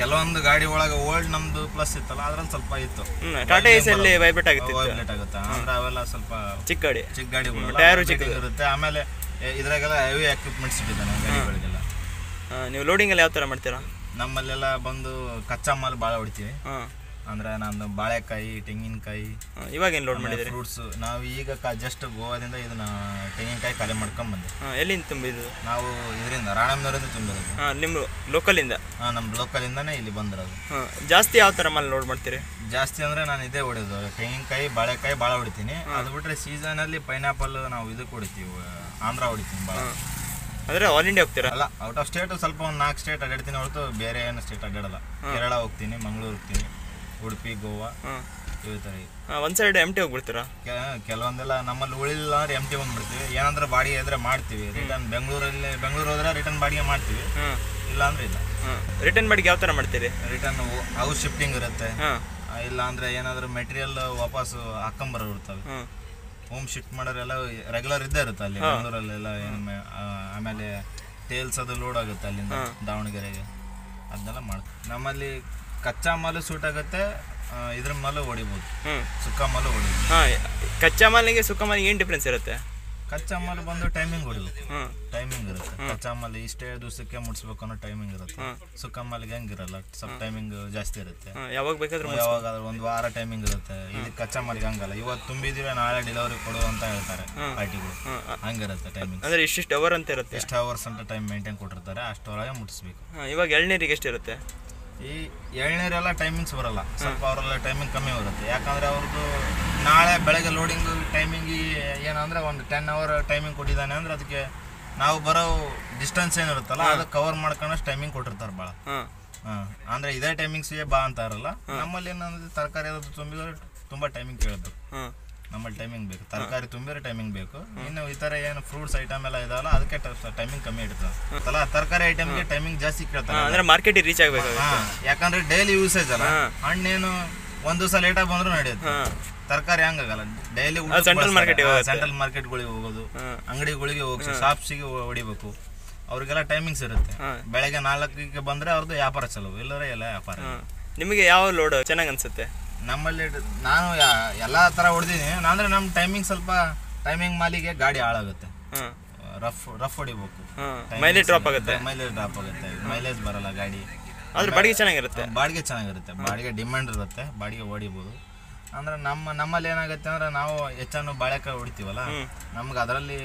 ಕೆಲವೊಂದು ಗಾಡಿ ಒಳಗೆ ಓಲ್ಡ್ ನಮ್ದು ಪ್ಲಸ್ ಇತ್ತಲ್ಲ ಅದ್ರಲ್ಲಿ ಸ್ವಲ್ಪ ಇತ್ತು. ಟಾಟಾ ಎಸ್ ಅಲ್ಲಿ ವೈಬ್ರೇಟ್ ಆಗುತ್ತೆ. ವೈಬ್ರೇಟ್ ಆಗುತ್ತೆ ಅಂದ್ರೆ ಅವೆಲ್ಲ ಸ್ವಲ್ಪ ಚಿಕ್ಕ ಗಾಡಿ ಟೈರು ಚಿಕ್ಕ ಇರುತ್ತೆ. ಆಮೇಲೆ ಇದ್ರಾಗೆಲ್ಲ ಹೆವಿ ಎಕ್ವಿಪ್ಮೆಂಟ್ಸ್ ಇಟ್ಟಿದ್ದಾನೆ ಗಾಡಿಗಳಿಗೆಲ್ಲ. ನೀವು ಲೋಡಿಂಗ್ ಅಲ್ಲಿ ಯಾವ ತರ ಮಾಡ್ತೀರಾ? ನಮ್ಮಲ್ಲೆಲ್ಲ ಬಂದು ಕಚ್ಚಾ ಮಾಲ್ ಭಾಳ ಹೊಡಿತೀವಿ. ಅಂದ್ರೆ ನಂದು ಬಾಳೆಕಾಯಿ, ತೆಂಗಿನಕಾಯಿ. ಇವಾಗ ಏನು ಲೋಡ್ ಮಾಡಿದ್ರಿ? ಫ್ರೂಟ್ಸ್. ನಾವು ಈಗ ಜಸ್ಟ್ ಗೋವಾದಿಂದ ಇದನ್ನ ತೆಂಗಿನಕಾಯಿ ಖಾಲಿ ಮಾಡ್ಕೊಂಡ್ ಬಂದೆ. ಎಲ್ಲಿಂದ ತುಂಬಿದ್ದು? ನಾವು ಇದರಿಂದ ರಾಣೆಬೆನ್ನೂರಿಂದ ತುಂಬಿರೋದು. ನಿಮ್ಮ ಲೋಕಲಿಂದ? ನಮ್ಮ ಲೋಕಲಿಂದಾನೇ ಇಲ್ಲಿ ಬಂದಿರೋದು. ಜಾಸ್ತಿ ಯಾವ ಥರ ಮಾಲ್ ಲೋಡ್ ಮಾಡ್ತೀರಿ? ಜಾಸ್ತಿ ಅಂದ್ರೆ ನಾನು ಇದೇ ಹೊಡೆಯೋದು, ತೆಂಗಿನಕಾಯಿ ಬಾಳೆಕಾಯಿ ಭಾಳ ಹೊಡಿತೀನಿ. ಅದು ಬಿಟ್ಟರೆ ಸೀಸನಲ್ಲಿ ಪೈನಾಪಲ್ ನಾವು ಇದಕ್ಕೆ ಹೊಡಿತೀವಿ, ಆಂಧ್ರ ಹೊಡಿತೀನಿ ಭಾಳ. ಅಂದರೆ ಆಲ್ ಇಂಡಿಯಾ ಹೋಗ್ತೀರಾ? ಅಲ್ಲ, ಔಟ್ ಆಫ್ ಸ್ಟೇಟ್ ಸ್ವಲ್ಪ ಒಂದು 4 ಸ್ಟೇಟ್ ಅಡ್ಡಾಡ್ತೀನಿ ಹೊರತು ಬೇರೆ ಏನು ಸ್ಟೇಟ್ ಅಡ್ಡಾಡಲ್ಲ. ಕೇರಳ ಹೋಗ್ತೀನಿ, ಮಂಗಳೂರು ಹೋಗ್ತೀನಿ, ಉಡುಪಿ, ಗೋವಾ ಈ ಥರ. ಒಂದು ಸೈಡ್ ಎಮ್ ಟಿ ಹೋಗ್ಬಿಡ್ತೀರಾ? ಕೆಲವೊಂದೆಲ್ಲ ನಮ್ಮಲ್ಲಿ ಉಳಿಲಿಲ್ಲ ಅಂದ್ರೆ ಎಮ್ ಟಿ ಬಂದ್ಬಿಡ್ತೀವಿ. ಏನಂದ್ರೆ ಬಾಡಿಗೆ ಇದ್ರೆ ಮಾಡ್ತೀವಿ. ರಿಟರ್ನ್ ಬೆಂಗಳೂರು ಹೋದ್ರೆ ರಿಟರ್ನ್ ಬಾಡಿಗೆ ಮಾಡ್ತೀವಿ, ಇಲ್ಲ ಅಂದ್ರೆ ಇಲ್ಲ. ರಿಟರ್ನ್ ಬಾಡಿಗೆ ಯಾವ ಥರ ಮಾಡ್ತೀರಿ? ರಿಟರ್ನ್ ಹೌಸ್ ಶಿಫ್ಟಿಂಗ್ ಇರುತ್ತೆ, ಇಲ್ಲ ಅಂದ್ರೆ ಏನಾದರೂ ಮೆಟೀರಿಯಲ್ ವಾಪಸ್ ಹಾಕೊಂಬರೋ ಇರ್ತವೆ. ಹೋಮ್ ಶಿಫ್ಟ್ ಮಾಡೋರೆಲ್ಲ ರೆಗ್ಯುಲರ್ ಇದ್ದೇ ಇರುತ್ತೆ ಅಲ್ಲಿ ಬೆಂಗಳೂರಲ್ಲೆಲ್ಲ. ಆಮೇಲೆ ಟೇಲ್ಸ್ ಅದು ಲೋಡ್ ಆಗುತ್ತೆ ಅಲ್ಲಿಂದ ದಾವಣಗೆರೆಗೆ, ಅದನ್ನೆಲ್ಲ ಮಾಡ್ತೀವಿ. ನಮ್ಮಲ್ಲಿ ಕಚ್ಚಾ ಮಾಲು ಸೂಟ್ ಆಗುತ್ತೆ, ಇದ್ರ ಮಾಲು ಹೊಡಿಬೋದು, ಸುಕ್ಕ ಮಾಲು ಹೊಡಿಬೋದು. ಕಚ್ಚಾ ಮಾಲಿಗೆ ಸುಕ್ಕ ಮಾಲಿಗೆ ಏನು ಡಿಫ್ರೆನ್ಸ್ ಇರುತ್ತೆ? ಕಚ್ಚಾ ಮಾಲು ಬಂದು ಟೈಮಿಂಗ್ ಹೊಡಿಬೇಕು, ಟೈಮಿಂಗ್ ಇರುತ್ತೆ. ಕಚ್ಚಾ ಮಾಲು ಇಷ್ಟೇ ದಿವಸಕ್ಕೆ ಮುಟ್ಸ್ಬೇಕು ಅನ್ನೋ ಟೈಮಿಂಗ್ ಇರುತ್ತೆ. ಸುಕ್ಕ ಮಾಲಿಗೆ ಹಂಗಿರಲ್ಲ, ಸ್ವಲ್ಪ ಟೈಮಿಂಗ್ ಜಾಸ್ತಿ ಇರುತ್ತೆ. ಯಾವಾಗ ಬೇಕಾದ್ರೂ ಯಾವಾಗಾದ್ರೂ ಒಂದು ವಾರ ಟೈಮಿಂಗ್ ಇರುತ್ತೆ. ಇದು ಕಚ್ಚಾ ಮಾಲಿಗೆ ಹಂಗಲ್ಲ, ಇವತ್ತು ತುಂಬಿದೀವಿ ನಾಳೆ ಡೆಲಿವರಿ ಕೊಡು ಅಂತ ಹೇಳ್ತಾರೆ ಪಾರ್ಟಿಗಳು, ಹಂಗಿರುತ್ತೆ ಟೈಮಿಂಗ್. ಅಂದ್ರೆ ಇಷ್ಟಿಷ್ಟು ಅವರ್ ಅಂತ ಇರುತ್ತೆ, ಎಷ್ಟು ಅವರ್ಸ್ ಅಂತ ಟೈಮ್ ಮೇಂಟೈನ್ ಕೊಟ್ಟಿರ್ತಾರೆ, ಅಷ್ಟೊಳಗೆ ಮುಟ್ಟಿಸ್ಬೇಕು. ಇವಾಗ ಎಳ್ನೀರಿಗೆ ಎಷ್ಟಿರುತ್ತೆ? ಈ ಎಳ್ನೀರೆಲ್ಲ ಟೈಮಿಂಗ್ಸ್ ಬರಲ್ಲ, ಸ್ವಲ್ಪ ಅವರೆಲ್ಲ ಟೈಮಿಂಗ್ ಕಮ್ಮಿ ಬರುತ್ತೆ. ಯಾಕಂದರೆ ಅವ್ರದ್ದು ನಾಳೆ ಬೆಳಗ್ಗೆ ಲೋಡಿಂಗ್ ಟೈಮಿಂಗ್ ಏನಂದರೆ ಒಂದು 10 ಅವರ್ ಟೈಮಿಂಗ್ ಕೊಟ್ಟಿದ್ದಾನೆ ಅಂದರೆ ಅದಕ್ಕೆ ನಾವು ಬರೋ ಡಿಸ್ಟೆನ್ಸ್ ಏನಿರುತ್ತಲ್ಲ ಅದಕ್ಕೆ ಕವರ್ ಮಾಡ್ಕೊಂಡಷ್ಟು ಟೈಮಿಂಗ್ ಕೊಟ್ಟಿರ್ತಾರೆ ಭಾಳ. ಅಂದರೆ ಇದೇ ಟೈಮಿಂಗ್ಸ್ಗೆ ಬಾ ಅಂತ ಇರಲ್ಲ. ನಮ್ಮಲ್ಲಿ ಏನಂದ್ರೆ ತರಕಾರಿ ಅದು ತುಂಬಿದ್ರೆ ತುಂಬ ಟೈಮಿಂಗ್ ಕೇಳಬೇಕು, ನಮ್ಮಲ್ಲಿ ಟೈಮಿಂಗ್ ಬೇಕು. ತರಕಾರಿ ತುಂಬಿದ್ರೆ ಟೈಮಿಂಗ್ ಬೇಕು. ಇನ್ನು ಈ ಥರ ಏನು ಫ್ರೂಟ್ಸ್ ಐಟಮ್ ಎಲ್ಲ ಇದಾವಲ್ಲ ಅದಕ್ಕೆ ಟೈಮಿಂಗ್ ಕಮ್ಮಿ ಇರ್ತದೆ. ತರಕಾರಿ ಐಟಮ್ಗೆ ಟೈಮಿಂಗ್ ಜಾಸ್ತಿ ಕೇಳ್ತಾರೆ, ಅಂದ್ರೆ ಮಾರ್ಕೆಟ್ ರೀಚ್ ಆಗಬೇಕು. ಯಾಕಂದ್ರೆ ಡೈಲಿ ಯೂಸೇಜ್ ಅಲ್ಲ. ಹಣ್ಣೇನು ಒಂದು ದಿವಸ ಲೇಟಾಗಿ ಬಂದರೂ ನಡೆಯುತ್ತೆ. ತರಕಾರಿ ಹಂಗಾಗಲ್ಲ, ಡೈಲಿ ಸೆಂಟ್ರಲ್ ಮಾರ್ಕೆಟ್ಗಳಿಗೆ ಹೋಗೋದು, ಅಂಗಡಿಗಳಿಗೆ ಹೋಗಿ ಶಾಪ್ಸಿಗೆ ಹೊಡಿಬೇಕು. ಅವ್ರಿಗೆಲ್ಲ ಟೈಮಿಂಗ್ಸ್ ಇರುತ್ತೆ. ಬೆಳಗ್ಗೆ 4ಕ್ಕೆ ಬಂದರೆ ಅವ್ರದ್ದು ವ್ಯಾಪಾರ ಚಲೋ, ಇಲ್ಲದ್ರೆ ಎಲ್ಲ ವ್ಯಾಪಾರ. ನಿಮಗೆ ಯಾವ ಲೋಡ್ ಚೆನ್ನಾಗಿ ಅನ್ಸುತ್ತೆ? ನಮ್ಮಲ್ಲಿ ನಾನು ಎಲ್ಲ ಥರ ಹೊಡೆದೀನಿ. ಅಂದರೆ ನಮ್ಮ ಟೈಮಿಂಗ್ ಸ್ವಲ್ಪ ಟೈಮಿಂಗ್ ಮಾಲಿಗೆ ಗಾಡಿ ಹಾಳಾಗುತ್ತೆ, ರಫ್ ಹೊಡಿಬೇಕು, ಮೈಲೇಜ್ ಡ್ರಾಪ್ ಆಗುತ್ತೆ. ಮೈಲೇಜ್ ಬರಲ್ಲ ಗಾಡಿ. ಆದ್ರೆ ಬಾಡಿಗೆ ಚೆನ್ನಾಗಿರುತ್ತೆ. ಬಾಡಿಗೆ ಡಿಮ್ಯಾಂಡ್ ಇರುತ್ತೆ, ಬಾಡಿಗೆ ಹೊಡಿಬೋದು. ಅಂದ್ರೆ ನಮ್ಮಲ್ಲಿ ಏನಾಗುತ್ತೆ ಅಂದ್ರೆ ನಾವು ಹೆಚ್ಚನ್ನು ಬಾಳೆಕಾಯಿ ಹೊಡಿತೀವಲ್ಲ, ನಮ್ಗೆ ಅದರಲ್ಲಿ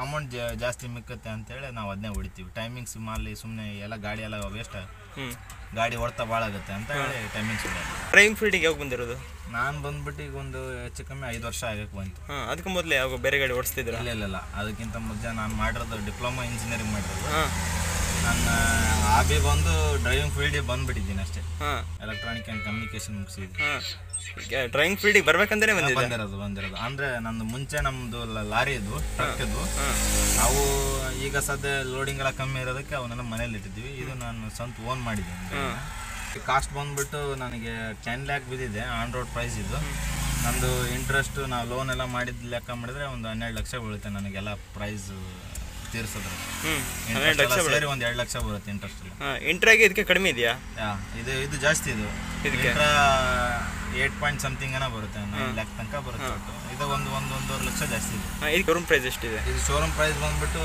ಅಮೌಂಟ್ ಜಾಸ್ತಿ ಮಿಕ್ಕುತ್ತೆ ಅಂತೇಳಿ ನಾವು ಅದನ್ನೇ ಹೊಡಿತೀವಿ. ಟೈಮಿಂಗ್ಸ್ ಮಾಲಿ ಸುಮ್ಮನೆ ಎಲ್ಲ ಗಾಡಿ ಎಲ್ಲ ವೇಸ್ಟ್, ಗಾಡಿ ಹೊಡ್ತಾ ಭಾಳ ಆಗುತ್ತೆ ಅಂತ ಹೇಳಿ ಟೈಮಿಂಗ್ಸ್ ಹೊಡೆಯೋದು. ಡ್ರೈವಿಂಗ್ ಫೀಲ್ಡಿಗೆ ಯಾವಾಗ ಬಂದಿರೋದು? ನಾನು ಬಂದ್ಬಿಟ್ಟು ಈಗ ಒಂದು ಹೆಚ್ಚು ಕಮ್ಮಿ 5 ವರ್ಷ ಆಗಕ್ಕೆ ಬಂತು. ಅದಕ್ಕೆ ಮೊದಲೇ ಯಾವ ಬೇರೆ ಗಾಡಿ ಓಡಿಸ್ತಿದ್ರು? ಇಲ್ಲ, ಅದಕ್ಕಿಂತ ಮೊದಲೇ ನಾನು ಮಾಡಿರೋದು ಡಿಪ್ಲೊಮಾ ಇಂಜಿನಿಯರಿಂಗ್ ಮಾಡಿರೋದು. ನನ್ನ ಹಾಬಿ ಬಂದು ಡ್ರೈವಿಂಗ್ ಫೀಲ್ಡಿಗೆ ಬಂದ್ಬಿಟ್ಟಿದ್ದೀನಿ ಅಷ್ಟೇ. ಎಲೆಕ್ಟ್ರಾನಿಕ್ ಆ್ಯಂಡ್ ಕಮ್ಯುನಿಕೇಶನ್ ಮುಗಿಸಿದ್ವಿ. ಡ್ರೈವಿಂಗ್ ಫೀಲ್ಡಿಗೆ ಬರ್ಬೇಕಂದ್ರೆ ಬಂದಿರೋದು. ಅಂದ್ರೆ ನಂದು ಮುಂಚೆ ನಮ್ಮದು ಲಾರಿ ಇದ್ವು, ಟ್ರಕ್ ಇದ್ವು. ನಾವು ಈಗ ಸದ್ಯ ಲೋಡಿಂಗ್ ಎಲ್ಲ ಕಮ್ಮಿ ಇರೋದಕ್ಕೆ ಅವನ್ನೆಲ್ಲ ಮನೇಲಿ ಇಟ್ಟಿದ್ವಿ. ಇದು ನಾನು ಸ್ವಂತ ಓನ್ ಮಾಡಿದ್ದೀನಿ. ಕಾಸ್ಟ್ ಬಂದ್ಬಿಟ್ಟು ನನಗೆ 10 lakh ಬಿದ್ದಿದೆ ಆನ್ ರೋಡ್ ಪ್ರೈಸ್ ಇದು. ನಂದು ಇಂಟ್ರೆಸ್ಟ್ ನಾವು ಲೋನ್ ಎಲ್ಲ ಮಾಡಿದ ಲೆಕ್ಕ ಮಾಡಿದ್ರೆ ಒಂದು 12 ಲಕ್ಷ ಬೀಳುತ್ತೆ ನನಗೆಲ್ಲ ಪ್ರೈಸ್ ತೀರ್ಸೋದ್ರೆ. ಸೇರಿ ಒಂದು 2 ಲಕ್ಷ ಬರುತ್ತೆ ಇಂಟ್ರೆಸ್ಟ್. ಇಂಟ್ರಾಗೆ ಇದಕ್ಕೆ ಕಡಿಮೆ ಇದೆಯಾ? ಇದು ಜಾಸ್ತಿ. ಇದು 8 ಪಾಯಿಂಟ್ ಸಮಥಿಂಗ್ ಏನೋ ಬರುತ್ತೆ, 9 lakh ತನಕ ಬರುತ್ತೆ. ಇದು ಒಂದೂವರೆ ಲಕ್ಷ ಜಾಸ್ತಿ ಇದೆ. ಇದು ಶೋರೂಮ್ ಪ್ರೈಸ್ ಎಷ್ಟಿದೆ? ಇದು ಶೋರೂಮ್ ಪ್ರೈಸ್ ಬಂದ್ಬಿಟ್ಟು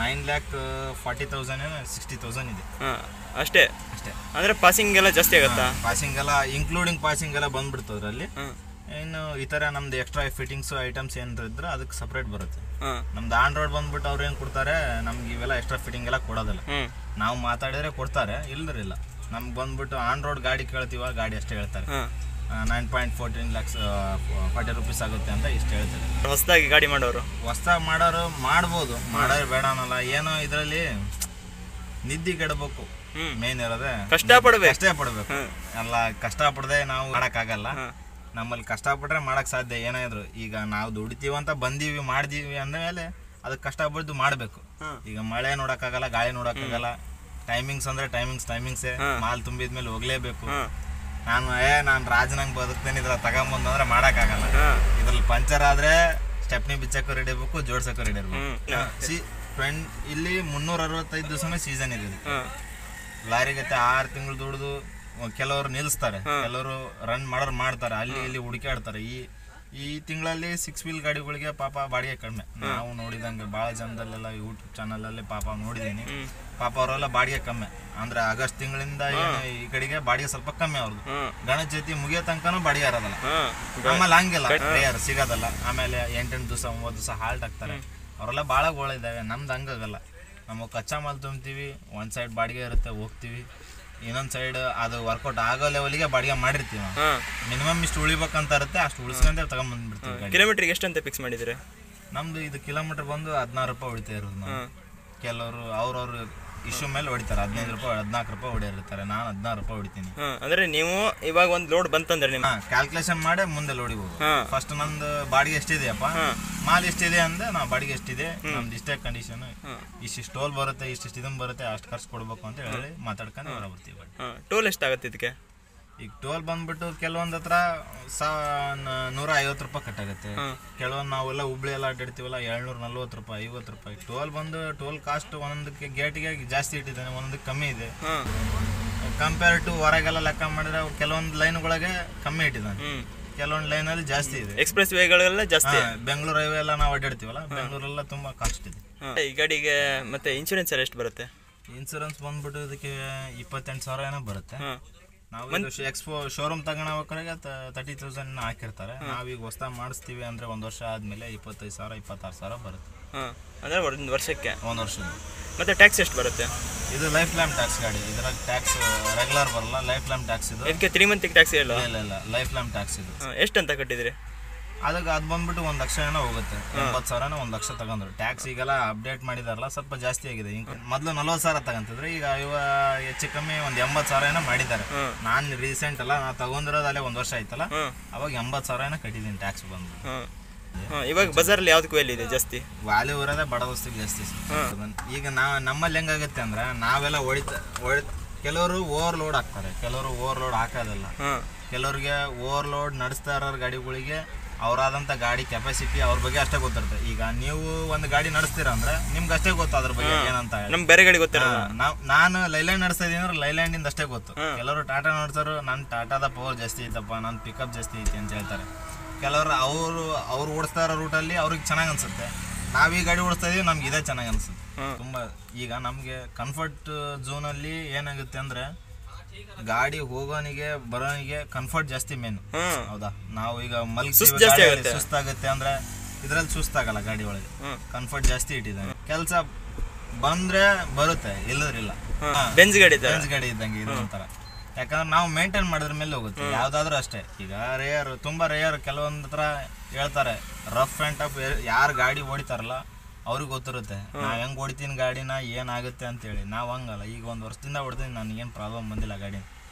9,40,000 60,000 ಇದೆ ಅಷ್ಟೇ. ಅಂದ್ರೆ ಪಾಸಿಂಗ್ ಎಲ್ಲ ಜಾಸ್ತಿ ಆಗುತ್ತಾ? ಪಾಸಿಂಗ್ ಎಲ್ಲ ಇನ್ಕ್ಲೂಡಿಂಗ್ ಪಾಸಿಂಗ್ ಎಲ್ಲ ಬಂದ್ಬಿಡ್ತು ಅದರಲ್ಲಿ. ಇನ್ನು ಈ ಥರ ನಮ್ದು ಎಕ್ಸ್ಟ್ರಾ ಫಿಟ್ಟಿಂಗ್ಸ್ ಐಟಮ್ಸ್ ಏನಾದ್ರು ಇದ್ರೆ ಅದಕ್ಕೆ ಸಪ್ರೇಟ್ ಬರುತ್ತೆ. ನಮ್ದು ಆನ್ ರೋಡ್ ಬಂದ್ಬಿಟ್ಟು ಅವ್ರು ಏನು ಕೊಡ್ತಾರೆ, ನಮ್ಗೆ ಇವೆಲ್ಲ ಎಕ್ಸ್ಟ್ರಾ ಫಿಟ್ಟಿಂಗ್ ಎಲ್ಲ ಕೊಡೋದಿಲ್ಲ. ನಾವು ಮಾತಾಡಿದ್ರೆ ಕೊಡ್ತಾರೆ, ಇಲ್ಲದ್ರಿಲ್ಲ. ನಮ್ಗೆ ಬಂದ್ಬಿಟ್ಟು ಆನ್ ರೋಡ್ ಗಾಡಿ ಕೇಳ್ತೀವ, ಗಾಡಿ ಅಷ್ಟೇ ಹೇಳ್ತಾರೆ. 9.14 lakhs 40 rupees ಆಗುತ್ತೆ ಅಂತ ಇಷ್ಟು ಹೇಳ್ತಾರೆ. ಹೊಸದಾಗಿ ಗಾಡಿ ಮಾಡೋರು ಮಾಡ್ಬೋದು, ಮಾಡೋರು ಬೇಡ ಅನ್ನಲ್ಲ. ಏನೋ ಇದರಲ್ಲಿ ನಿದ್ದಿಗೆಡಬೇಕು, ಮೇನ್ ಇರೋದೆ ಕಷ್ಟಪಡ್ಬೇಕು. ಎಲ್ಲ ಕಷ್ಟಪಡದೆ ನಾವು ಮಾಡೋಕ್ಕಾಗಲ್ಲ. ನಮ್ಮಲ್ಲಿ ಕಷ್ಟಪಟ್ರೆ ಮಾಡಕ್ ಸಾಧ್ಯ ಏನೇ ಇದ್ರು. ಈಗ ನಾವು ದುಡಿತೀವಂತ ಬಂದೀವಿ ಮಾಡಿದೀವಿ ಅಂದಮೇಲೆ ಅದಕ್ಕೆ ಕಷ್ಟಪಟ್ಟು ಮಾಡಬೇಕು. ಈಗ ಮಳೆ ನೋಡೋಕ್ಕಾಗಲ್ಲ, ಗಾಳಿ ನೋಡೋಕ್ಕಾಗಲ್ಲ. ಟೈಮಿಂಗ್ಸ್ ಅಂದ್ರೆ ಟೈಮಿಂಗ್ಸೇ. ಮಾಲ್ ತುಂಬಿದ್ಮೇಲೆ ಹೋಗ್ಲೇಬೇಕು. ನಾನು ರಾಜನಂಗೆ ಬದುಕ್ತೇನೆ ಇದ್ರ ತಗೊಂಬಂದು ಅಂದ್ರೆ ಮಾಡೋಕ್ಕಾಗಲ್ಲ. ಇದ್ರಲ್ಲಿ ಪಂಚರ್ ಆದ್ರೆ ಸ್ಟೆಪ್ನಿ ಬಿಚ್ಚಕ್ಕೂ ರೆಡಿ ಇರ್ಬೇಕು, ಜೋಡ್ಸಕ್ಕೂ ರೆಡಿ ಇರ್ಬೇಕು. ಇಲ್ಲಿ 365 ದಿವಸನೂ ಸೀಸನ್ ಇದೆ. ಲಾರಿಗತ್ತೆ 6 ತಿಂಗಳು ದುಡ್ದು ಕೆಲವರು ನಿಲ್ಲಿಸ್ತಾರೆ, ಕೆಲವರು ರನ್ ಮಾಡೋರು ಮಾಡ್ತಾರೆ, ಅಲ್ಲಿ ಇಲ್ಲಿ ಹುಡುಕಾಡ್ತಾರೆ. ಈ ತಿಂಗಳಲ್ಲಿ 6 ವೀಲ್ ಗಾಡಿಗಳಿಗೆ ಪಾಪ ಬಾಡಿಗೆ ಕಡಿಮೆ. ನಾವು ನೋಡಿದಂಗೆ ಭಾಳ ಜನದಲ್ಲೆಲ್ಲ ಯೂಟ್ಯೂಬ್ ಚಾನಲಲ್ಲಿ ಪಾಪ ನೋಡಿದ್ದೀನಿ. ಪಾಪ ಅವರೆಲ್ಲ ಬಾಡಿಗೆ ಕಮ್ಮಿ ಅಂದ್ರೆ ಆಗಸ್ಟ್ ತಿಂಗಳಿಂದ ಈ ಕಡೆಗೆ ಬಾಡಿಗೆ ಸ್ವಲ್ಪ ಕಮ್ಮಿ ಅವ್ರದ್ದು. ಗಣೇಶ ಚೌತಿ ಮುಗಿಯೋ ತನಕನೂ ಬಾಡಿಗೆ ಇರೋದಲ್ಲ. ಆಮೇಲೆ ಹಂಗಿಲ್ಲ, ರೇರ್ ಸಿಗೋದಲ್ಲ. ಆಮೇಲೆ 8 ದಿವಸ 9 ದಿವಸ ಹಾಲ್ಟ್ ಹಾಕ್ತಾರೆ. ಅವರೆಲ್ಲ ಭಾಳ ಗೋಳಿದ್ದಾವೆ. ನಮ್ದು ಹಂಗಾಗಲ್ಲ. ನಮಗೆ ಕಚ್ಚಾ ಮಾಲ್ ತುಂಬ್ತೀವಿ, ಒಂದು ಸೈಡ್ ಬಾಡಿಗೆ ಇರುತ್ತೆ, ಹೋಗ್ತೀವಿ. ಇನ್ನೊಂದು ಸೈಡ್ ಅದು ವರ್ಕೌಟ್ ಆಗೋ ಲೆವೆಲ್ಗೆ ಬಾಡಿಗೆ ಮಾಡಿರ್ತೀವಿ. ಮಿನಿಮಮ್ ಇಷ್ಟು ಉಳಿಬೇಕಂತ ಇರುತ್ತೆ, ಅಷ್ಟು ಉಳಿಸ್ಕೊಂಡೆ ತಗೊಂಡ್ಬಂದ್ಬಿಡ್ತೀವಿ. ಕಿಲೋಮೀಟರ್ಗೆ ಎಷ್ಟು ಅಂತ ಫಿಕ್ಸ್ ಮಾಡಿದ್ರೆ? ನಮ್ದು ಇದು ಕಿಲೋಮೀಟರ್ ಬಂದು 16 ರೂಪಾಯಿ ಹೊಡಿತಾ ಇರೋದು ನಾವು. ಕೆಲವರು ಅವ್ರವ್ರ ಇಶ್ಯೂ ಮೇಲೆ ಹೊಡಿತಾರೆ, 15 ರೂಪಾಯಿ 14 ರೂಪಾಯಿ ಹೊಡಿಯಿರ್ತಾರೆ. ನಾನು 16 ರೂಪಾಯಿ ಹೊಡಿತೀನಿ. ಅಂದ್ರೆ ನೀವು ಇವಾಗ ಒಂದು ಲೋಡ್ ಬಂತಂದ್ರೆ ನಿಮ್ಮ ಕ್ಯಾಲ್ಕುಲೇಷನ್ ಮಾಡಿ ಮುಂದೆ ಲೋಡಿಗೆ ಹೋಗು. ಫಸ್ಟ್ ನಮ್ದು ಬಾಡಿಗೆ ಎಷ್ಟಿದೆಯಪ್ಪ, ಮಾಲ್ ಎಷ್ಟಿದೆ ಅಂದ್ರೆ ನಾವು ಬಾಡಿಗೆ ಎಷ್ಟಿದೆ, ನಮ್ದು ಇಷ್ಟೇ ಕಂಡೀಷನ್, ಇಷ್ಟು ಟೋಲ್ ಬರುತ್ತೆ, ಇಷ್ಟು ಇದನ್ನು ಬರುತ್ತೆ, ಅಷ್ಟು ಖರ್ಚು ಕೊಡ್ಬೇಕು ಅಂತ ಹೇಳಿ ಮಾತಾಡ್ಕೊಂಡು ಹೊರ ಬರ್ತೀವಿ. ಟೋಲ್ ಎಷ್ಟಾಗುತ್ತೆ ಇದಕ್ಕೆ? ಈಗ ಟೋಲ್ ಬಂದ್ಬಿಟ್ಟು ಕೆಲವೊಂದು ಹತ್ರ 150 ರೂಪಾಯಿ ಕಟ್ಟಾಗುತ್ತೆ. ಕೆಲವೊಂದು ನಾವೆಲ್ಲ ಹುಬ್ಳಿ ಎಲ್ಲ ಅಡ್ಡಾಡ್ತೀವಲ್ಲ 740 ರೂಪಾಯಿ 50 ರೂಪಾಯಿ ಟೋಲ್ ಬಂದು. ಟೋಲ್ ಕಾಸ್ಟ್ ಒಂದೊಂದಕ್ಕೆ ಗೇಟಿಗೆ ಜಾಸ್ತಿ ಇಟ್ಟಿದ್ದಾನೆ, ಒಂದೊಂದಕ್ಕೆ ಕಮ್ಮಿ ಇದೆ. ಕಂಪೇರ್ ಟು ಹೊರಗೆಲ್ಲ ಲೆಕ್ಕ ಮಾಡಿದ್ರೆ ಕೆಲವೊಂದು ಲೈನ್ಗಳಿಗೆ ಕಮ್ಮಿ ಇಟ್ಟಿದ್ದಾನೆ, ಕೆಲವೊಂದು ಲೈನಲ್ಲಿ ಜಾಸ್ತಿ ಇದೆ. ಎಕ್ಸ್ಪ್ರೆಸ್ ವೇಗಳೆಲ್ಲ ಜಾಸ್ತಿ. ಬೆಂಗಳೂರು ಹೈವೇ ಎಲ್ಲ ನಾವು ಅಡ್ಡಾಡ್ತೀವಲ್ಲ, ಬೆಂಗಳೂರೆಲ್ಲ ತುಂಬಾ ಕಾಸ್ಟ್ ಇದೆ. ಈ ಗಾಡಿಗೆ ಮತ್ತೆ ಇನ್ಶೂರೆನ್ಸ್ ಎಲ್ಲ ಎಷ್ಟು ಬರುತ್ತೆ? ಇನ್ಶೂರೆನ್ಸ್ ಬಂದ್ಬಿಟ್ಟು ಇದಕ್ಕೆ 28,000 ಏನೋ ಬರುತ್ತೆ. ನಾವು ಎಕ್ಸ್ಪೋ ಶೋರೂಮ್ ತಗೊಳಬೇಕಾದ್ರೆ 30,000 ಹಾಕಿರ್ತಾರೆ. ನಾವೀಗ ಹೊಸ ಮಾಡಿಸ್ತೀವಿ ಅಂದ್ರೆ 1 ವರ್ಷ ಆದ್ಮೇಲೆ 25,000 26,000 ಬರುತ್ತೆ. ಅಂದ್ರೆ ಒಂದು ವರ್ಷಕ್ಕೆ? 1 ವರ್ಷದ. ಮತ್ತೆ ಟ್ಯಾಕ್ಸ್ ಎಷ್ಟು ಬರುತ್ತೆ? ಇದು ಲೈಫ್ ಟೈಮ್ ಟ್ಯಾಕ್ಸ್ ಗಾಡಿ. ಇದ್ರಾಗ ಟ್ಯಾಕ್ಸ್ ರೆಗ್ಯುಲರ್ ಬರಲ್ಲ, ಲೈಫ್ ಟೈಮ್ ಟ್ಯಾಕ್ಸ್ ಇದು. ಇದಕ್ಕೆ 3 ಮಂತ್ ಟ್ಯಾಕ್ಸ್ ಇಲ್ಲ? ಇಲ್ಲ, ಲೈಫ್ ಟೈಮ್ ಟ್ಯಾಕ್ಸ್ ಇದು. ಎಷ್ಟು ಅಂತ ಕಟ್ಟಿದ್ರಿ? ಅದಕ್ಕೆ ಅದು ಬಂದ್ಬಿಟ್ಟು 1 ಲಕ್ಷ ಏನೋ ಹೋಗುತ್ತೆ. 80,000 1 ಲಕ್ಷ ತಗೊಂಡ್ರು. ಟ್ಯಾಕ್ಸ್ ಈಗೆಲ್ಲ ಅಪ್ಡೇಟ್ ಮಾಡಿದಾರಲ್ಲ, ಸ್ವಲ್ಪ ಜಾಸ್ತಿ ಆಗಿದೆ. ಮೊದಲು 40,000 ತಗೊಂತಿದ್ರು, ಈಗ ಹೆಚ್ಚು ಕಮ್ಮಿ ಒಂದು 80,000 ಏನೋ ಮಾಡಿದ್ದಾರೆ. ನಾನು ರೀಸೆಂಟ್ ಅಲ್ಲ, ನಾ ತಗೊಂಡಿರೋದು ಅಲ್ಲೇ 1 ವರ್ಷ ಆಯ್ತಲ್ಲ, ಅವಾಗ 80,000 ಏನೋ ಕಟ್ಟಿದ್ದೀನಿ ಟ್ಯಾಕ್ಸ್ ಬಂದು. ಇವಾಗ ಬಜಾರಲ್ಲಿ ಯಾವ್ದಕ್ಕೆ ವ್ಯಾಲ್ಯೂ ಇದೆ ಜಾಸ್ತಿ? ವ್ಯಾಲ್ಯೂ ಇರೋದೇ ಬಡ ವಸ್ತುಗೆ ಜಾಸ್ತಿ. ಈಗ ನಮ್ಮಲ್ಲಿ ಹೆಂಗಾಗುತ್ತೆ ಅಂದ್ರೆ ನಾವೆಲ್ಲ ಕೆಲವರು ಓವರ್ ಲೋಡ್ ಹಾಕ್ತಾರೆ, ಕೆಲವರು ಓವರ್ ಲೋಡ್ ಹಾಕೋದಿಲ್ಲ. ಕೆಲವ್ರಿಗೆ ಓವರ್ ಲೋಡ್ ನಡೆಸ್ತಾ ಇರೋ ಗಾಡಿಗಳಿಗೆ ಅವರಾದಂಥ ಗಾಡಿ ಕೆಪಾಸಿಟಿ ಅವ್ರ ಬಗ್ಗೆ ಅಷ್ಟೇ ಗೊತ್ತಿರುತ್ತೆ. ಈಗ ನೀವು ಒಂದು ಗಾಡಿ ನಡೆಸ್ತೀರ ಅಂದ್ರೆ ನಿಮ್ಗೆ ಅಷ್ಟೇ ಗೊತ್ತು ಅದ್ರ ಬಗ್ಗೆ ಏನಂತ. ನಮ್ಗೆ ಬೇರೆ ಗಾಡಿ ಗೊತ್ತಿರ. ನಾನು ಲೈಲ್ಯಾಂಡ್ ನಡೆಸ್ತಾ ಇದೀನಿ ಅಂದ್ರೆ ಲೈಲ್ಯಾಂಡಿಂದ ಅಷ್ಟೇ ಗೊತ್ತು. ಕೆಲವರು ಟಾಟಾ ನಡೆಸೋರು ನನ್ನ ಟಾಟಾದ ಪವರ್ ಜಾಸ್ತಿ ಐತಪ್ಪ, ನನ್ನ ಪಿಕಪ್ ಜಾಸ್ತಿ ಐತಿ ಅಂತ ಹೇಳ್ತಾರೆ. ಕೆಲವರು ಅವ್ರು ಓಡಿಸ್ತಾ ಇರೋ ರೂಟಲ್ಲಿ ಅವ್ರಿಗೆ ಚೆನ್ನಾಗಿ ಅನ್ಸುತ್ತೆ. ನಾವು ಈ ಗಾಡಿ ಓಡಿಸ್ತಾ ಇದೀವಿ, ನಮ್ಗೆ ಇದೇ ಚೆನ್ನಾಗಿ ಅನ್ಸುತ್ತೆ ತುಂಬ. ಈಗ ನಮಗೆ ಕಂಫರ್ಟ್ ಝೋನಲ್ಲಿ ಏನಾಗುತ್ತೆ ಅಂದ್ರೆ ಗಾಡಿ ಹೋಗೋನಿಗೆ ಬರೋನಿಗೆ ಕಂಫರ್ಟ್ ಜಾಸ್ತಿ ಮೇನ್. ಹೌದಾ? ನಾವು ಈಗ ಸುಸ್ತಾಗುತ್ತೆ ಅಂದ್ರೆ ಇದ್ರಲ್ಲಿ ಸುಸ್ತಾಗಲ್ಲ ಗಾಡಿ ಒಳಗೆ, ಕಂಫರ್ಟ್ ಜಾಸ್ತಿ ಇಟ್ಟಿದ್ದಾನೆ. ಕೆಲಸ ಬಂದ್ರೆ ಬರುತ್ತೆ, ಇಲ್ಲದ್ರಿಲ್ಲ. ಬೆಂಜ್ ಗಾಡಿ ಇದ್ದಂಗೆ ಇದು ಒಂಥರ. ಯಾಕಂದ್ರೆ ನಾವು ಮೇಂಟೈನ್ ಮಾಡಿದ್ರ ಮೇಲೆ ಹೋಗುತ್ತೆ ಯಾವ್ದಾದ್ರು ಅಷ್ಟೇ. ಈಗ ರೇಯರ್, ತುಂಬಾ ರೇಯರ್. ಕೆಲವೊಂದು ಹತ್ರ ಹೇಳ್ತಾರೆ ರಫ್ ಆ್ಯಂಡ್ ಟಫ್. ಯಾರು ಗಾಡಿ ಓಡಿತಾರಲ್ಲ ಅವ್ರಿಗೆ ಗೊತ್ತಿರುತ್ತೆ ನಾವು ಹೆಂಗೆ ಹೊಡಿತೀನಿ ಗಾಡಿನ, ಏನಾಗುತ್ತೆ ಅಂತೇಳಿ. ನಾವು ಹಂಗಲ್ಲ. ಈಗ 1 ವರ್ಷದಿಂದ ಹೊಡ್ತೀನಿ, ನನಗೇನು ಪ್ರಾಬ್ಲಮ್ ಬಂದಿಲ್ಲ ಗಾಡಿ.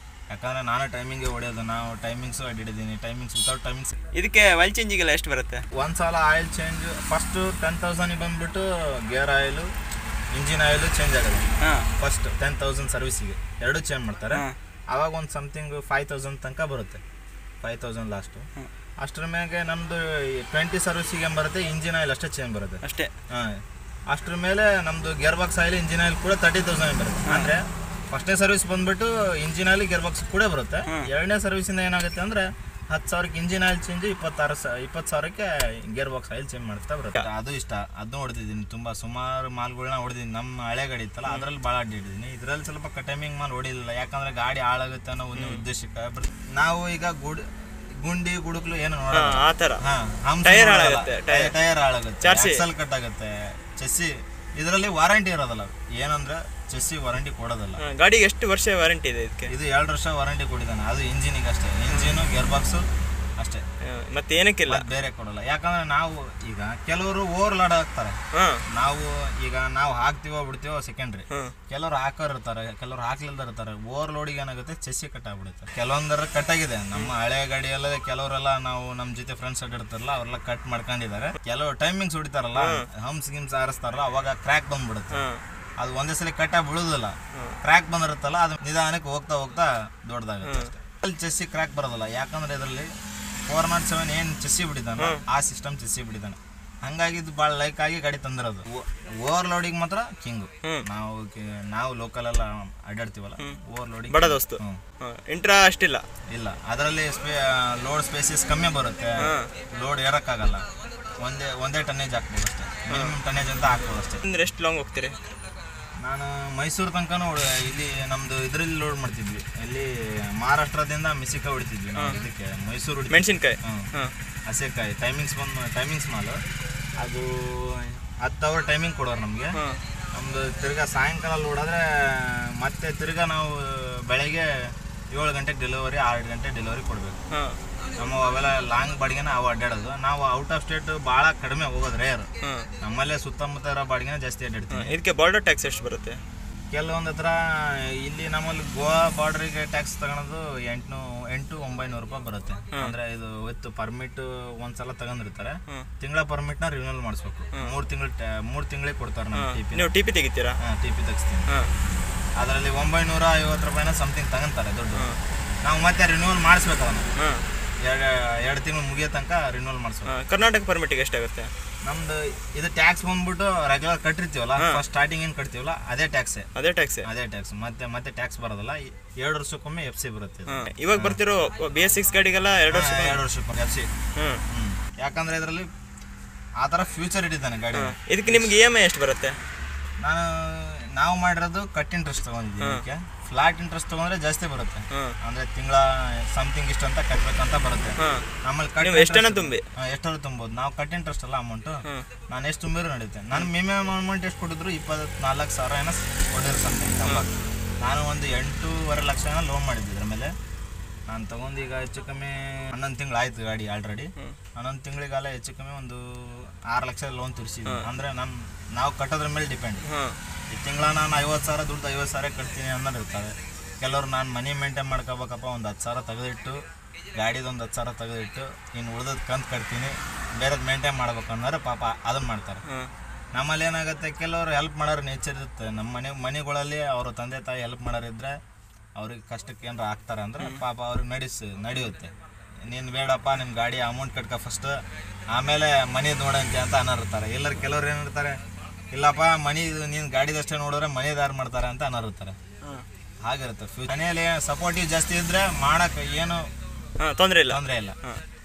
ಯಾಕಂದರೆ ನಾನು ಟೈಮಿಂಗ್ಗೆ ಹೊಡೆಯೋದು, ನಾವು ಟೈಮಿಂಗ್ಸು ಅಡ್ಡಿಡಿದ್ದೀನಿ. Timings without timings. ಇದಕ್ಕೆ ಆಯಿಲ್ ಚೇಂಜಿಗೆಲ್ಲ ಎಷ್ಟು ಬರುತ್ತೆ? ಒಂದು ಸಲ ಆಯಿಲ್ ಚೇಂಜ್ ಫಸ್ಟು 10,000 ಬಂದುಬಿಟ್ಟು gear oil, engine oil change ಆಗೋದು. ಫಸ್ಟ್ 10,000 ಸರ್ವಿಸಿಗೆ 2 ಚೇಂಜ್ ಮಾಡ್ತಾರೆ. ಆವಾಗ ಒಂದು ಸಮಥಿಂಗ್ 5,000 ತನಕ ಬರುತ್ತೆ. 5,000 ಲಾಸ್ಟು. ಅಷ್ಟರ ಮ್ಯಾಗೆ ನಮ್ಮದು 20 ಸರ್ವಿಸಿಗೆ ಬರುತ್ತೆ, ಇಂಜಿನ್ ಆಯಿಲ್ ಅಷ್ಟೇ ಚೇಂಜ್ ಬರುತ್ತೆ ಅಷ್ಟೇ. ಅಷ್ಟರ ಮೇಲೆ ನಮ್ಮದು gear box oil, engine oil ಕೂಡ 30,000 ಬರುತ್ತೆ. ಅಂದರೆ ಫಸ್ಟ್ನೇ ಸರ್ವಿಸ್ ಬಂದುಬಿಟ್ಟು ಇಂಜಿನ್ ಆಯಿಲ್ ಗೇರ್ ಬಾಕ್ಸ್ ಕೂಡ ಬರುತ್ತೆ. 2ನೇ ಸರ್ವಿಸಿಂದ ಏನಾಗುತ್ತೆ ಅಂದರೆ 10,000ಕ್ಕೆ ಇಂಜಿನ್ ಆಯಿಲ್ ಚೇಂಜ್, 20,000ಕ್ಕೆ ಗೇರ್ ಬಾಕ್ಸ್ ಆಯಿಲ್ ಚೇಂಜ್ ಮಾಡ್ತಾ ಬರುತ್ತೆ. ಅದು ಇಷ್ಟ, ಅದನ್ನು ಹೊಡೆದಿದ್ದೀನಿ. ತುಂಬ ಸುಮಾರು ಮಾಲ್ಗಳನ್ನ ಹೊಡೆದಿದ್ದೀನಿ. ನಮ್ಮ ಹಳೆ ಗಾಡಿ ಇತ್ತಲ್ಲ ಅದ್ರಲ್ಲಿ ಭಾಳ ಅಡ್ಡಿದ್ದೀನಿ. ಇದರಲ್ಲಿ ಸ್ವಲ್ಪ ಟೈಮಿಂಗ್ ಮಾಲ್ ಹೊಡಿಲಿಲ್ಲ, ಯಾಕಂದರೆ ಗಾಡಿ ಹಾಳಾಗುತ್ತೆ ಅನ್ನೋ ಒಂದು ಉದ್ದೇಶಕ್ಕೆ. ನಾವು ಈಗ ಗುಂಡಿ ಗುಡುಕ್ಲು ಏನು ನೋಡೋಣ, ಟೈರ್ ಹಾಳಾಗುತ್ತೆ, ಎಕ್ಸೆಲ್ ಕಟ್ ಆಗುತ್ತೆ, ಚೆಸ್ಸಿ. ಇದರಲ್ಲಿ ವಾರಂಟಿ ಇರೋದಲ್ಲ, ಏನಂದ್ರೆ ಚೆಸ್ಸಿ ವಾರಂಟಿ ಕೊಡೋದಲ್ಲ. ಗಾಡಿಗೆ ಎಷ್ಟು ವರ್ಷ ವಾರಂಟಿ ಇದೆ ಇದಕ್ಕೆ? ಇದು 2 ವರ್ಷ ವಾರಂಟಿ ಕೊಟ್ಟಿದ್ದಾನೆ. ಅದು ಇಂಜಿನಿಗೆ ಅಷ್ಟೇ, ಇಂಜಿನು ಗೇರ್ ಬಾಕ್ಸು ಅಷ್ಟೇ, ಮತ್ತೆ ಏನಕ್ಕಿಲ್ಲ, ಬೇರೆ ಕೊಡಲ್ಲ. ಯಾಕಂದ್ರೆ ನಾವು ಈಗ ಕೆಲವರು ಓವರ್ ಲೋಡ್ ಹಾಕ್ತಾರೆ. ನಾವು ಹಾಕ್ತಿವೋ ಬಿಡ್ತೀವೋ ಸೆಕೆಂಡ್ರಿ. ಕೆಲವರು ಹಾಕೋರಿರ್ತಾರೆ, ಕೆಲವರು ಹಾಕ್ಲಿಲ್ದ ಇರ್ತಾರೆ. ಓವರ್ ಲೋಡಿಗೆ ಏನಾಗುತ್ತೆ, ಚೆಸ್ಸಿ ಕಟ್ ಆಗ್ಬಿಡುತ್ತೆ. ಕೆಲವೊಂದರ ಕಟ್ ಆಗಿದೆ. ನಮ್ಮ ಹಳೆ ಗಾಡಿಯಲ್ಲ ಕೆಲವರೆಲ್ಲ ನಾವು ನಮ್ಮ ಜೊತೆ ಫ್ರೆಂಡ್ಸ್ ಅಡ್ಡಿರ್ತಾರಲ್ಲ ಅವರೆಲ್ಲ ಕಟ್ ಮಾಡ್ಕೊಂಡಿದ್ದಾರೆ. ಕೆಲವು ಟೈಮಿಂಗ್ಸ್ ಹೊಡಿತಾರಲ್ಲ, ಹಮ್ಸ್ ಗಿಮ್ಸ್ ಆರಿಸ್ತಾರಲ್ಲ, ಅವಾಗ ಕ್ರ್ಯಾಕ್ ಬಂದ್ಬಿಡುತ್ತೆ. ಅದು ಒಂದೇ ಸಲ ಕಟ್ಟಾಗಿ ಬಿಡುದಿಲ್ಲ. ಕ್ರ್ಯಾಕ್ ಬಂದಿರುತ್ತಲ್ಲ, ಅದು ನಿಧಾನಕ್ಕೆ ಹೋಗ್ತಾ ಹೋಗ್ತಾ ದೊಡ್ಡದಾಗುತ್ತೆ ಅಷ್ಟೇ. ಅಲ್ಲಿ ಚೆಸ್ಸಿ ಕ್ರ್ಯಾಕ್ ಬರೋದಿಲ್ಲ, ಯಾಕಂದ್ರೆ ಇದರಲ್ಲಿ 407 ಏನು ಚೆಸ್ಸಿ ಬಿಟ್ಟಿದ್ದಾನೆ ಆ ಸಿಸ್ಟಮ್ ಚೆಸ್ಸಿ ಬಿಟ್ಟಿದ್ದಾನೆ. ಹಂಗಾಗಿ ಇದು ಭಾಳ ಲೈಕ್ ಆಗಿ ಗಾಡಿ ತಂದಿರೋದು. ಓವರ್ಲೋಡಿಗೆ ಮಾತ್ರ ಕಿಂಗು. ನಾವು ಲೋಕಲ್ ಎಲ್ಲ ಅಡ್ಡಾಡ್ತೀವಲ್ಲ, ಓವರ್ಲೋಡಿಂಗ್ ಬಡ ದೋಸ್ತು ಇಂಟ್ರಾ ಅಷ್ಟಿಲ್ಲ ಇಲ್ಲ. ಅದರಲ್ಲಿ ಲೋಡ್ ಸ್ಪೇಸಸ್ ಕಮ್ಮಿ ಬರುತ್ತೆ, ಲೋಡ್ ಏರಕ್ಕಾಗಲ್ಲ. ಒಂದೇ ಟನ್ನೇಜ್ ಹಾಕ್ಬೋದು ಅಷ್ಟೇ, ಮಿನಿಮಮ್ ಟನ್ನೇಜ್ ಅಂತ ಹಾಕ್ಬೋದು ಅಷ್ಟೇ. ಅಂದ್ರೆ ಎಷ್ಟು ಲಾಂಗ್ ಹೋಗ್ತೀರಿ? ನಾನು ಮೈಸೂರು ತನಕನೂ ಇಲ್ಲಿ ನಮ್ದು ಇದರಲ್ಲಿ ಲೋಡ್ ಮಾಡ್ತಿದ್ವಿ. ಇಲ್ಲಿ ಮಹಾರಾಷ್ಟ್ರದಿಂದ ಮಿಸಿಕ ಹೊಡಿತಿದ್ವಿ ನಾವು. ಇದಕ್ಕೆ ಮೈಸೂರು ಮೆಣಸಿನ್ಕಾಯಿ, ಹಸೆಕಾಯಿ ಟೈಮಿಂಗ್ಸ್ ಮಾಲು. ಅದು 10 ಅವರ್ ಟೈಮಿಂಗ್ ಕೊಡೋರು ನಮಗೆ. ನಮ್ದು ತಿರ್ಗಾ ಸಾಯಂಕಾಲ ಲೋಡ್ ಆದರೆ ಮತ್ತೆ ತಿರ್ಗಾ ನಾವು ಬೆಳಗ್ಗೆ 7 ಗಂಟೆಗೆ ಡೆಲಿವರಿ, 6 ಗಂಟೆ ಡೆಲಿವರಿ ಕೊಡಬೇಕು. ನಮ್ಮ ಅವೆಲ್ಲ ಲಾಂಗ್ ಬಾಡಿಗೆನ ಅವು ಅಡ್ಡಾಡೋದು. ನಾವು ಔಟ್ ಆಫ್ ಸ್ಟೇಟ್ ಭಾಳ ಕಡಿಮೆ ಹೋಗೋದು ರೇರ್. ನಮ್ಮಲ್ಲೇ ಸುತ್ತಮುತ್ತ ಇರೋ ಬಾಡಿಗೆನ ಜಾಸ್ತಿ ಅಡ್ಡಾಡ್ತೀವಿ. ಇದಕ್ಕೆ ಬಾರ್ಡರ್ ಟ್ಯಾಕ್ಸ್ ಎಷ್ಟು ಬರುತ್ತೆ? ಕೆಲವೊಂದು ಹತ್ರ ಇಲ್ಲಿ ನಮ್ಮಲ್ಲಿ ಗೋವಾ ಬಾರ್ಡ್ರಿಗೆ ಟ್ಯಾಕ್ಸ್ ತಗೊಳೋದು 800-900 ರೂಪಾಯಿ ಬರುತ್ತೆ. ಅಂದ್ರೆ ಇದು ವಿತ್ ಪರ್ಮಿಟ್ ಒಂದ್ಸಲ ತಗೊಂಡಿರ್ತಾರೆ. ತಿಂಗಳ ಪರ್ಮಿಟ್ನ ರಿನ್ಯೂವಲ್ ಮಾಡಿಸ್ಬೇಕು. 3 ತಿಂಗಳಿಗೆ ಕೊಡ್ತಾರೆ. ನೀವು ಟಿ ಪಿ ತೆಗಿತೀರಾ? ಟಿ ಪಿ ತೆಗಿಸ್ತೀನಿ. ಅದರಲ್ಲಿ 950 ರೂಪಾಯಿನ ಸಮಥಿಂಗ್ ತಗೊಂತಾರೆ ದುಡ್ಡು. ನಾವು ಮತ್ತೆ ರಿನ್ಯೂವಲ್ ಮಾಡಿಸ್ಬೇಕು. ಅದನ್ನು 2 ತಿಂಗಳು ಮುಗಿಯೋ ತನಕ ರಿನ್ಯೂವಲ್ ಮಾಡಿಸ್ಬೇಕು. ಕರ್ನಾಟಕ ಪರ್ಮಿಟಿಗೆ ಎಷ್ಟಾಗುತ್ತೆ? ನಮ್ದು ಇದು ಟ್ಯಾಕ್ಸ್ ಬಂದ್ಬಿಟ್ಟು ರೆಗ್ಯುಲರ್ ಕಟ್ಟಿರ್ತೀವಲ್ಲ, ಫಸ್ಟ್ ಸ್ಟಾರ್ಟಿಂಗ್ ಏನು ಕಟ್ತೀವಲ್ಲ ಅದೇ ಟ್ಯಾಕ್ಸ್. ಮತ್ತೆ ಟ್ಯಾಕ್ಸ್ ಬರೋದಲ್ಲ. 2 ವರ್ಷಕ್ಕೊಮ್ಮೆ FC ಬರುತ್ತೆ. ಇವಾಗ ಬರ್ತಿರೋ BS6 ಗಾಡಿಗೆಲ್ಲ 2 ವರ್ಷಕ್ಕೊಮ್ಮೆ FC. ಯಾಕಂದ್ರೆ ಇದರಲ್ಲಿ ಆ ಥರ ಫ್ಯೂಚರ್ ಇಟ್ಟಿದ್ದಾನೆ ಗಾಡಿ. ಇದಕ್ಕೆ ನಿಮ್ಗೆ EMI ಎಷ್ಟು ಬರುತ್ತೆ? ನಾವು ಮಾಡಿರೋದು ಕಟ್ ಇಂಟ್ರೆಸ್ಟ್ ತಗೊಂಡಿದ್ದೀವಿ. ಇದಕ್ಕೆ ಫ್ಲಾಟ್ ಇಂಟ್ರೆಸ್ಟ್ ತಗೊಂಡ್ರೆ ಜಾಸ್ತಿ ಬರುತ್ತೆ. ಅಂದ್ರೆ ತಿಂಗಳ ಸಮಥಿಂಗ್ ಇಷ್ಟ ಅಂತ ಕಟ್ಬೇಕಂತ ಬರುತ್ತೆ. ನಮ್ಮಲ್ಲಿ ಎಷ್ಟಾದ್ರು ತುಂಬೋದು. ನಾವು ಕಟ್ ಇಂಟ್ರೆಸ್ಟ್ ಅಲ್ಲ ಅಮೌಂಟು. ನಾನು ಎಷ್ಟು ತುಂಬಿದ್ರು ನಡೆಯುತ್ತೆ. ನಾನು ಮಿನಿಮಮ್ ಅಮೌಂಟ್ ಎಷ್ಟು ಕೊಟ್ಟಿದ್ರು 24,000 ಏನೋ ಕೊಟ್ಟಿದ್ರು ಸಮಥಿಂಗ್. ನಾನು ಒಂದು 8.5 ಲಕ್ಷ ಏನೋ ಲೋನ್ ಮಾಡಿದ್ದೆ. ಇದ್ರ ಮೇಲೆ ನಾನು ತಗೊಂಡು ಈಗ ಹೆಚ್ಚು ಕಮ್ಮಿ 11 ತಿಂಗಳು ಆಯ್ತು ಗಾಡಿ ಆಲ್ರೆಡಿ. 11 ತಿಂಗಳಿಗಾಲ ಹೆಚ್ಚು ಕಮ್ಮಿ ಒಂದು 6 ಲಕ್ಷ ಲೋನ್ ತೀರಿಸಿದ್ವಿ. ಅಂದರೆ ನಾವು ಕಟ್ಟೋದ್ರ ಮೇಲೆ ಡಿಪೆಂಡ್. ಈ ತಿಂಗಳ ನಾನು 50,000 ದುಡ್ಡು 50,000 ಕಟ್ತೀನಿ ಅನ್ನೋದು ಇರ್ತಾರೆ. ಕೆಲವರು ನಾನು ಮನಿ ಮೇಂಟೈನ್ ಮಾಡ್ಕೋಬೇಕಪ್ಪ, ಒಂದು 10,000 ತೆಗೆದಿಟ್ಟು ಗಾಡಿದೊಂದು 10,000 ತೆಗೆದಿಟ್ಟು ಇನ್ನು ಉಳ್ದದ್ದು ಕಂತು ಕಟ್ತೀನಿ, ಬೇರೆದು ಮೇಂಟೈನ್ ಮಾಡ್ಬೇಕು ಅನ್ನೋರು ಪಾಪ ಅದನ್ನು ಮಾಡ್ತಾರೆ. ನಮ್ಮಲ್ಲಿ ಏನಾಗುತ್ತೆ, ಕೆಲವರು ಹೆಲ್ಪ್ ಮಾಡೋರು ನೇಚರ್ ಇರುತ್ತೆ. ನಮ್ಮ ಮನೆಗಳಲ್ಲಿ ಅವರು ತಂದೆ ತಾಯಿ ಹೆಲ್ಪ್ ಮಾಡೋರಿದ್ರೆ ಅವ್ರಿಗೆ ಕಷ್ಟಕ್ಕೆ ಏನಾರು ಆಗ್ತಾರೆ ಅಂದರೆ ಪಾಪ ಅವ್ರಿಗೆ ನಡೆಯುತ್ತೆ. ನೀನು ಬೇಡಪ್ಪ, ನಿಮ್ಮ ಗಾಡಿ ಅಮೌಂಟ್ ಕಟ್ಕೊ ಫಸ್ಟ್, ಆಮೇಲೆ ಮನೆ ನೋಡಂತೆ ಅಂತ ಅನ್ನೋರಿರ್ತಾರೆ. ಎಲ್ಲರೂ ಕೆಲವ್ರು ಏನಿರ್ತಾರೆ, ಇಲ್ಲಪ್ಪ ನೀನು ಗಾಡಿದಷ್ಟೇ ನೋಡಿದ್ರೆ ಮನೆದಾರು ಮಾಡ್ತಾರೆ ಅಂತ ಅನ್ನೋರಿರ್ತಾರೆ. ಹಾಗಿರುತ್ತೆ. ಮನೆಯಲ್ಲಿ ಸಪೋರ್ಟಿವ್ ಜಾಸ್ತಿ ಇದ್ರೆ ಮಾಡೋಕೆ ಏನು ತೊಂದರೆ ಇಲ್ಲ.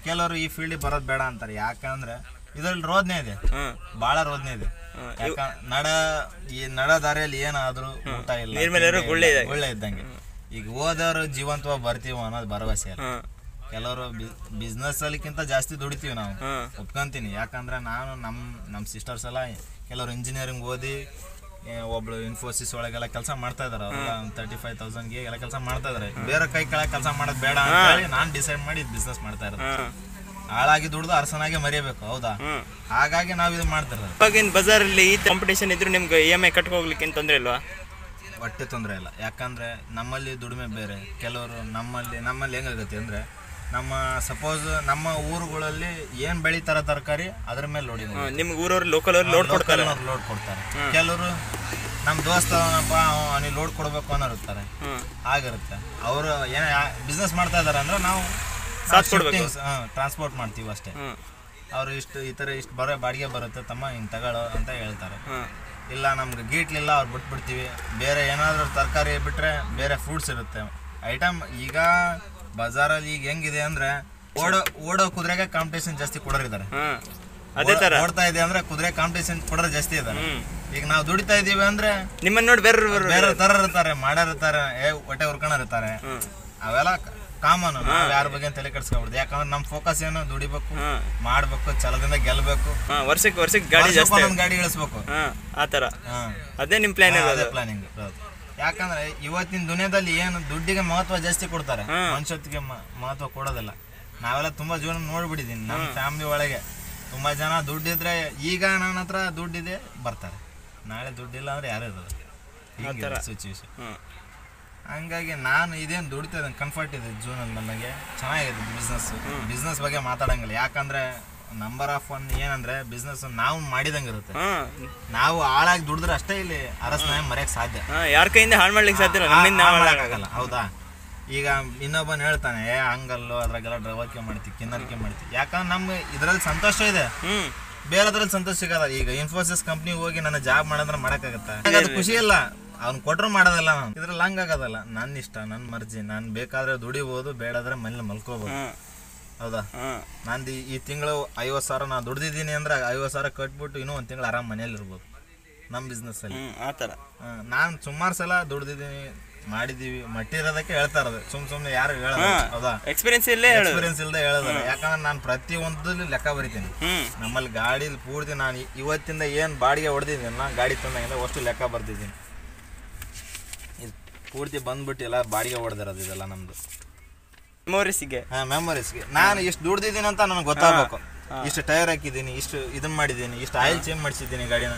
ಕೆಲವರು ಈ ಫೀಲ್ಡಿಗೆ ಬರೋದು ಬೇಡ ಅಂತಾರೆ. ಯಾಕಂದ್ರೆ ಇದರಲ್ಲಿ ರೋದನೆ ಇದೆ, ಭಾಳ ರೋದನೆ ಇದೆ. ನಡ ದಾರಿಯಲ್ಲಿ ಏನಾದರೂ ಊಟ ಇಲ್ಲ, ಒಳ್ಳೆ ಇದ್ದಂಗೆ. ಈಗ ಹೋದವರು ಜೀವಂತವಾಗಿ ಬರ್ತೀವ ಅನ್ನೋದು ಭರವಸೆ ಅಲ್ಲ. ಕೆಲವರು ಬಿಸ್ನೆಸ್ ಅಲ್ಲಿಕ್ಕಿಂತ ಜಾಸ್ತಿ ದುಡಿತೀವಿ ನಾವು, ಒಪ್ಕೊಂತೀನಿ. ಯಾಕಂದ್ರೆ ನಾನು ನಮ್ಮ ಸಿಸ್ಟರ್ಸ್ ಎಲ್ಲ ಕೆಲವರು ಇಂಜಿನಿಯರಿಂಗ್ ಓದಿ ಒಬ್ಳು ಇನ್ಫೋಸಿಸ್ ಒಳಗೆಲ್ಲ ಕೆಲಸ ಮಾಡ್ತಾ ಇದಾರೆ. ಅವ್ರೆಲ್ಲ 35,000ಗೆ ಎಲ್ಲ ಕೆಲಸ ಮಾಡ್ತಾ ಇದಾರೆ. ಬೇರೆ ಕೈ ಕೆಳಗೆ ಕೆಲಸ ಮಾಡೋದು ಬೇಡ ಅಂತ ಹೇಳಿ ನಾನು ಡಿಸೈಡ್ ಮಾಡಿ ಬಿಸ್ನೆಸ್ ಮಾಡ್ತಾ ಇರೋದು. ಹಾಳಾಗಿ ದುಡ್ದು ಅರಸನಾಗೆ ಮರಿಬೇಕು, ಹೌದಾ? ಹಾಗಾಗಿ ನಾವು ಇದು ಮಾಡ್ತಿರೋದು. ಇವಾಗಿನ ಬಜಾರಲ್ಲಿ ಈ ಕಾಂಪಿಟೇಷನ್ ಇದ್ರು ನಿಮ್ಗೆ EMI ಕಟ್ಕೋಗ್ಲಿಕ್ಕೆ ಏನು ತೊಂದರೆ ಇಲ್ವಾ? ಒಟ್ಟೆ ತೊಂದರೆ ಇಲ್ಲ. ಯಾಕಂದ್ರೆ ನಮ್ಮಲ್ಲಿ ದುಡಿಮೆ ಬೇರೆ. ಕೆಲವರು ನಮ್ಮಲ್ಲಿ ಹೆಂಗಾಗುತ್ತೆ ಅಂದ್ರೆ, ಸಪೋಸ್ ನಮ್ಮ ಊರುಗಳಲ್ಲಿ ಏನ್ ಬೆಳಿತಾರ ತರಕಾರಿ ಅದ್ರ ಮೇಲೆ ಲೋಡಿಂಗ್. ನಿಮ್ಗೆ ಊರವ್ರು ಲೋಕಲ್ ಅವ್ರು ಲೋಡ್ ಕೊಡ್ತಾರೆ. ಕೆಲವರು ನಮ್ಮ ದೋಸ್ತನಪ್ಪ ನೀವು ಲೋಡ್ ಕೊಡ್ಬೇಕು ಅನ್ನೋರು ಇರ್ತಾರೆ. ಆಗಿರುತ್ತೆ. ಅವರು ಏನ ಬಿಸ್ನೆಸ್ ಮಾಡ್ತಾ ಇದಾರೆ ಅಂದ್ರೆ ನಾವು ಟ್ರಾನ್ಸ್ಪೋರ್ಟ್ ಮಾಡ್ತೀವಿ ಅಷ್ಟೇ. ಅವರು ಇಷ್ಟು ಬರೋ ಬಾಡಿಗೆ ಬರುತ್ತೆ ತಮ್ಮ, ಹಿಂಗೆ ತಗೊಳ್ಳೋ ಅಂತ ಹೇಳ್ತಾರೆ. ಇಲ್ಲ ನಮ್ಗೆ ಗೀಟ್ಲಿಲ್ಲ ಅವ್ರು ಬಿಟ್ಬಿಡ್ತೀವಿ. ಬೇರೆ ಏನಾದರೂ ತರಕಾರಿ ಬಿಟ್ರೆ ಬೇರೆ ಫ್ರೂಟ್ಸ್ ಇರುತ್ತೆ ಐಟಮ್. ಈಗ ಬಜಾರಲ್ಲಿ ಈಗ ಹೆಂಗಿದೆ ಅಂದ್ರೆ ಓಡೋ ಕುದುರೆಗೆ ಕಾಂಪಿಟೇಷನ್ ಜಾಸ್ತಿ ಕೊಡೋರಿದ್ದಾರೆ. ಓಡ್ತಾ ಇದೆ ಅಂದ್ರೆ ಕುದುರೆ ಕಾಂಪಿಟೇಷನ್ ಕೊಡೋರು ಜಾಸ್ತಿ ಇದ್ದಾರೆ. ಈಗ ನಾವು ದುಡಿತಾ ಇದೀವಿ ಅಂದ್ರೆ ನಿಮ್ಮನ್ನ ನೋಡಿ ಬೇರೆ ತರ ಇರ್ತಾರೆ, ಮಾಡಿರ್ತಾರೆ, ಹೊಟ್ಟೆ ಹುರ್ಕೊಂಡಿರ್ತಾರೆ. ಅವೆಲ್ಲ ಕಾಮನ್. ನಾವು ಯಾರ ಬಗ್ಗೆ ತಲೆ ಕೆಡಿಸ್ಕೊಬಿಡ್ದು. ಯಾಕಂದ್ರೆ ನಮ್ ಫೋಕಸ್ ಏನು, ದುಡಿಬೇಕು, ಮಾಡ್ಬೇಕು, ಛಲದಿಂದ ಗೆಲ್ಬೇಕು, ವರ್ಷಕ್ಕೆ ಗಾಡಿ ಇಳಿಸ್ಬೇಕು. ಆತರ ಅದೇ ನಿಮ್ ಪ್ಲಾನ್? ಅದೇ ಪ್ಲಾನಿಂಗ್. ಯಾಕಂದ್ರೆ ಇವತ್ತಿನ ದುನಿಯಾದಲ್ಲಿ ಏನು ದುಡ್ಡಿಗೆ ಮಹತ್ವ ಜಾಸ್ತಿ ಕೊಡ್ತಾರೆ, ಮನುಷ್ಯತ್ಗೆ ಮಹತ್ವ ಕೊಡೋದಿಲ್ಲ. ನಾವೆಲ್ಲ ತುಂಬಾ ಜನ ನೋಡ್ಬಿಟ್ಟಿದೀನಿ ನಮ್ಮ ಫ್ಯಾಮಿಲಿ ಒಳಗೆ. ತುಂಬಾ ಜನ ದುಡ್ಡಿದ್ರೆ, ಈಗ ನನ್ನ ಹತ್ರ ದುಡ್ಡಿದೆ ಬರ್ತಾರೆ, ನಾಳೆ ದುಡ್ಡಿಲ್ಲ ಅಂದ್ರೆ ಯಾರು ಇರೋದು ಸಿಚುವೇಶನ್. ಹಂಗಾಗಿ ನಾನು ಇದೇನು ದುಡಿತಾ ಇದ್ದೇನೆ, ಕಂಫರ್ಟ್ ಇದೆ ಜೀವನದಲ್ಲಿ. ನನಗೆ ಚೆನ್ನಾಗಿದೆ ಬಿಸ್ನೆಸ್ ಬಗ್ಗೆ ಮಾತಾಡಂಗಿಲ್ಲ. ಯಾಕಂದ್ರೆ ನಂಬರ್ ಆಫ್ ಒನ್ ಏನಂದ್ರೆ ಬಿಸ್ನೆಸ್ ನಾವು ಮಾಡಿದಂಗೆ ಇರುತ್ತೆ. ನಾವು ಹಾಳಾಗಿ ದುಡಿದ್ರೆ ಅಷ್ಟೇ ಇಲ್ಲಿ ಅರಸನಾಗಿ ಮರೆಯಕ್ಕೆ ಸಾಧ್ಯ. ಯಾರ ಕೈಯಿಂದ ಹಾಳು ಮಾಡ್ಲಿಕ್ಕೆ ಸಾಧ್ಯ ಆಗಲ್ಲ, ಹೌದಾ? ಈಗ ಇನ್ನೊಬ್ಬನ್ ಹೇಳ್ತಾನೆ ಹಂಗಲ್ಲೋ ಅದ್ರಾಗೆಲ್ಲ ಡ್ರೈವರ್ಕೆ ಮಾಡ್ತೀವಿ ಕಿನ್ನರಿಕೆ ಮಾಡ್ತೀವಿ. ಯಾಕಂದ್ರೆ ನಮ್ಮ ಇದ್ರಲ್ಲಿ ಸಂತೋಷ ಇದೆ, ಬೇರೆದ್ರಲ್ಲಿ ಸಂತೋಷ ಸಿಗಲ್ಲ. ಈಗ ಇನ್ಫೋಸಿಸ್ ಕಂಪ್ನಿ ಹೋಗಿ ನನ್ನ ಜಾಬ್ ಮಾಡೋದ್ರೆ ಮಾಡಕ್ಕಾಗತ್ತ? ಅದು ಖುಷಿ ಇಲ್ಲ, ಅವ್ನು ಕೊಟ್ರು ಮಾಡೋದಲ್ಲ. ನಾನು ಇದ್ರಲ್ಲಿ ಹಂಗಾಗೋದಲ್ಲ. ನನ್ನ ಇಷ್ಟ, ನನ್ನ ಮರ್ಜಿ. ನಾನು ಬೇಕಾದ್ರೆ ದುಡಿಬೋದು, ಬೇಡಾದ್ರೆ ಮನೇಲಿ ಮಲ್ಕೋಬೋದು. ಹೌದಾ? ನಂದು ಈ ತಿಂಗಳು 50,000 ನಾನು ದುಡ್ದಿದ್ದೀನಿ ಅಂದ್ರೆ 50,000 ಕಟ್ಬಿಟ್ಟು ಇನ್ನೂ ಒಂದು ತಿಂಗಳು ಆರಾಮ್ ಮನೇಲಿ ಇರ್ಬೋದು ನಮ್ಮ ಬಿಸ್ನೆಸ್ ಅಲ್ಲಿ. ಆ ಥರ ನಾನು ಸುಮಾರು ಸಲ ದುಡ್ದಿದ್ದೀನಿ, ಮಾಡಿದೀವಿ. ಮಟ್ಟಿರೋದಕ್ಕೆ ಹೇಳ್ತಾ ಇರೋದು, ಸುಮ್ಮನೆ ಯಾರು ಹೇಳೋದು. ಹೌದಾ? ಎಕ್ಸ್ಪೀರಿಯನ್ಸ್ ಇಲ್ಲದೆ ಹೇಳೋದಲ್ಲ. ಯಾಕಂದ್ರೆ ನಾನು ಪ್ರತಿಯೊಂದು ಲೆಕ್ಕ ಬರಿತೀನಿ. ನಮ್ಮಲ್ಲಿ ಗಾಡಿಲಿ ಪೂರ್ತಿ ನಾನು ಇವತ್ತಿಂದ ಏನು ಬಾಡಿಗೆ ಹೊಡೆದಿದ್ದೀನಿ ಗಾಡಿ ತಂದಾಗಿಂದ ಅಷ್ಟು ಲೆಕ್ಕ ಬರ್ತಿದ್ದೀನಿ. ಇದು ಪೂರ್ತಿ ಬಂದ್ಬಿಟ್ಟು ಎಲ್ಲ ಬಾಡಿಗೆ ಹೊಡೆದಿರೋದು ಇದೆಲ್ಲ ನಮ್ದು ಮೆಮೊರೀಸ್ಗೆ. ನಾನು ಇಷ್ಟು ದುಡ್ದಿದ್ದೀನಿ ಅಂತ ನನಗೆ ಗೊತ್ತಾಗಬೇಕು. ಇಷ್ಟು ಟೈರ್ ಹಾಕಿದ್ದೀನಿ, ಇಷ್ಟು ಇದನ್ನ ಮಾಡಿದ್ದೀನಿ, ಇಷ್ಟು ಆಯಿಲ್ ಚೇಂಜ್ ಮಾಡಿಸಿದ್ದೀನಿ ಗಾಡಿನ.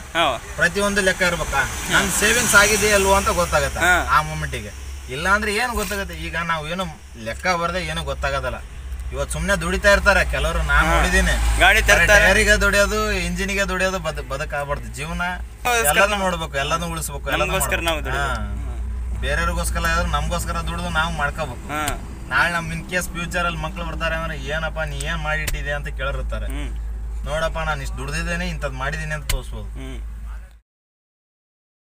ಪ್ರತಿಯೊಂದು ಲೆಕ್ಕ ಇರ್ಬೇಕಾ? ನನ್ ಸೇವಿಂಗ್ಸ್ ಆಗಿದೆಯಾ ಅಲ್ವೋ ಅಂತ ಗೊತ್ತಾಗತ್ತೆ ಆ ಮೂಮೆಂಟಿಗೆ. ಇಲ್ಲ ಅಂದ್ರೆ ಏನು ಗೊತ್ತಾಗತ್ತೆ? ಈಗ ನಾವು ಏನು ಲೆಕ್ಕ ಬರ್ದೆ ಏನು ಗೊತ್ತಾಗೋದಲ್ಲ. ಇವತ್ತು ಸುಮ್ಮನೆ ದುಡಿತಾ ಇರ್ತಾರೆ ಕೆಲವರು. ನಾನು ನೋಡಿದ್ದೀನಿ, ಟೈರಿಗೆ ದುಡಿಯೋದು, ಇಂಜಿನಿಗೆ ದುಡಿಯೋದು ಬದುಕಾಗ್ಬಾರ್ದು. ಜೀವನ ಎಲ್ಲದೂ ನೋಡ್ಬೇಕು, ಎಲ್ಲದೂ ಉಳಿಸ್ಬೇಕು. ಬೇರೆಯವ್ರಿಗೋಸ್ಕರ ನಮ್ಗೋಸ್ಕರ ದುಡಿದು ನಾವು ಮಾಡ್ಕೋಬೇಕು. ನಾಳೆ ನಮ್ ಇನ್ ಕೇಸ್ ಫ್ಯೂಚರ್ ಅಲ್ಲಿ ಮಕ್ಳು ಬರ್ತಾರೆ ಅಂದ್ರೆ ಏನಪ್ಪ ನೀ ಏನ್ ಮಾಡಿಟ್ಟಿದೆ ಅಂತ ಕೇಳಿರ್ತಾರೆ. ನೋಡಪ್ಪ ನಾನು ಇಷ್ಟು ದುಡ್ದಿದ್ದೇನೆ, ಇಂಥದ್ದು ಮಾಡಿದೀನಿ ಅಂತ ತೋರಿಸ್ಬೋದು.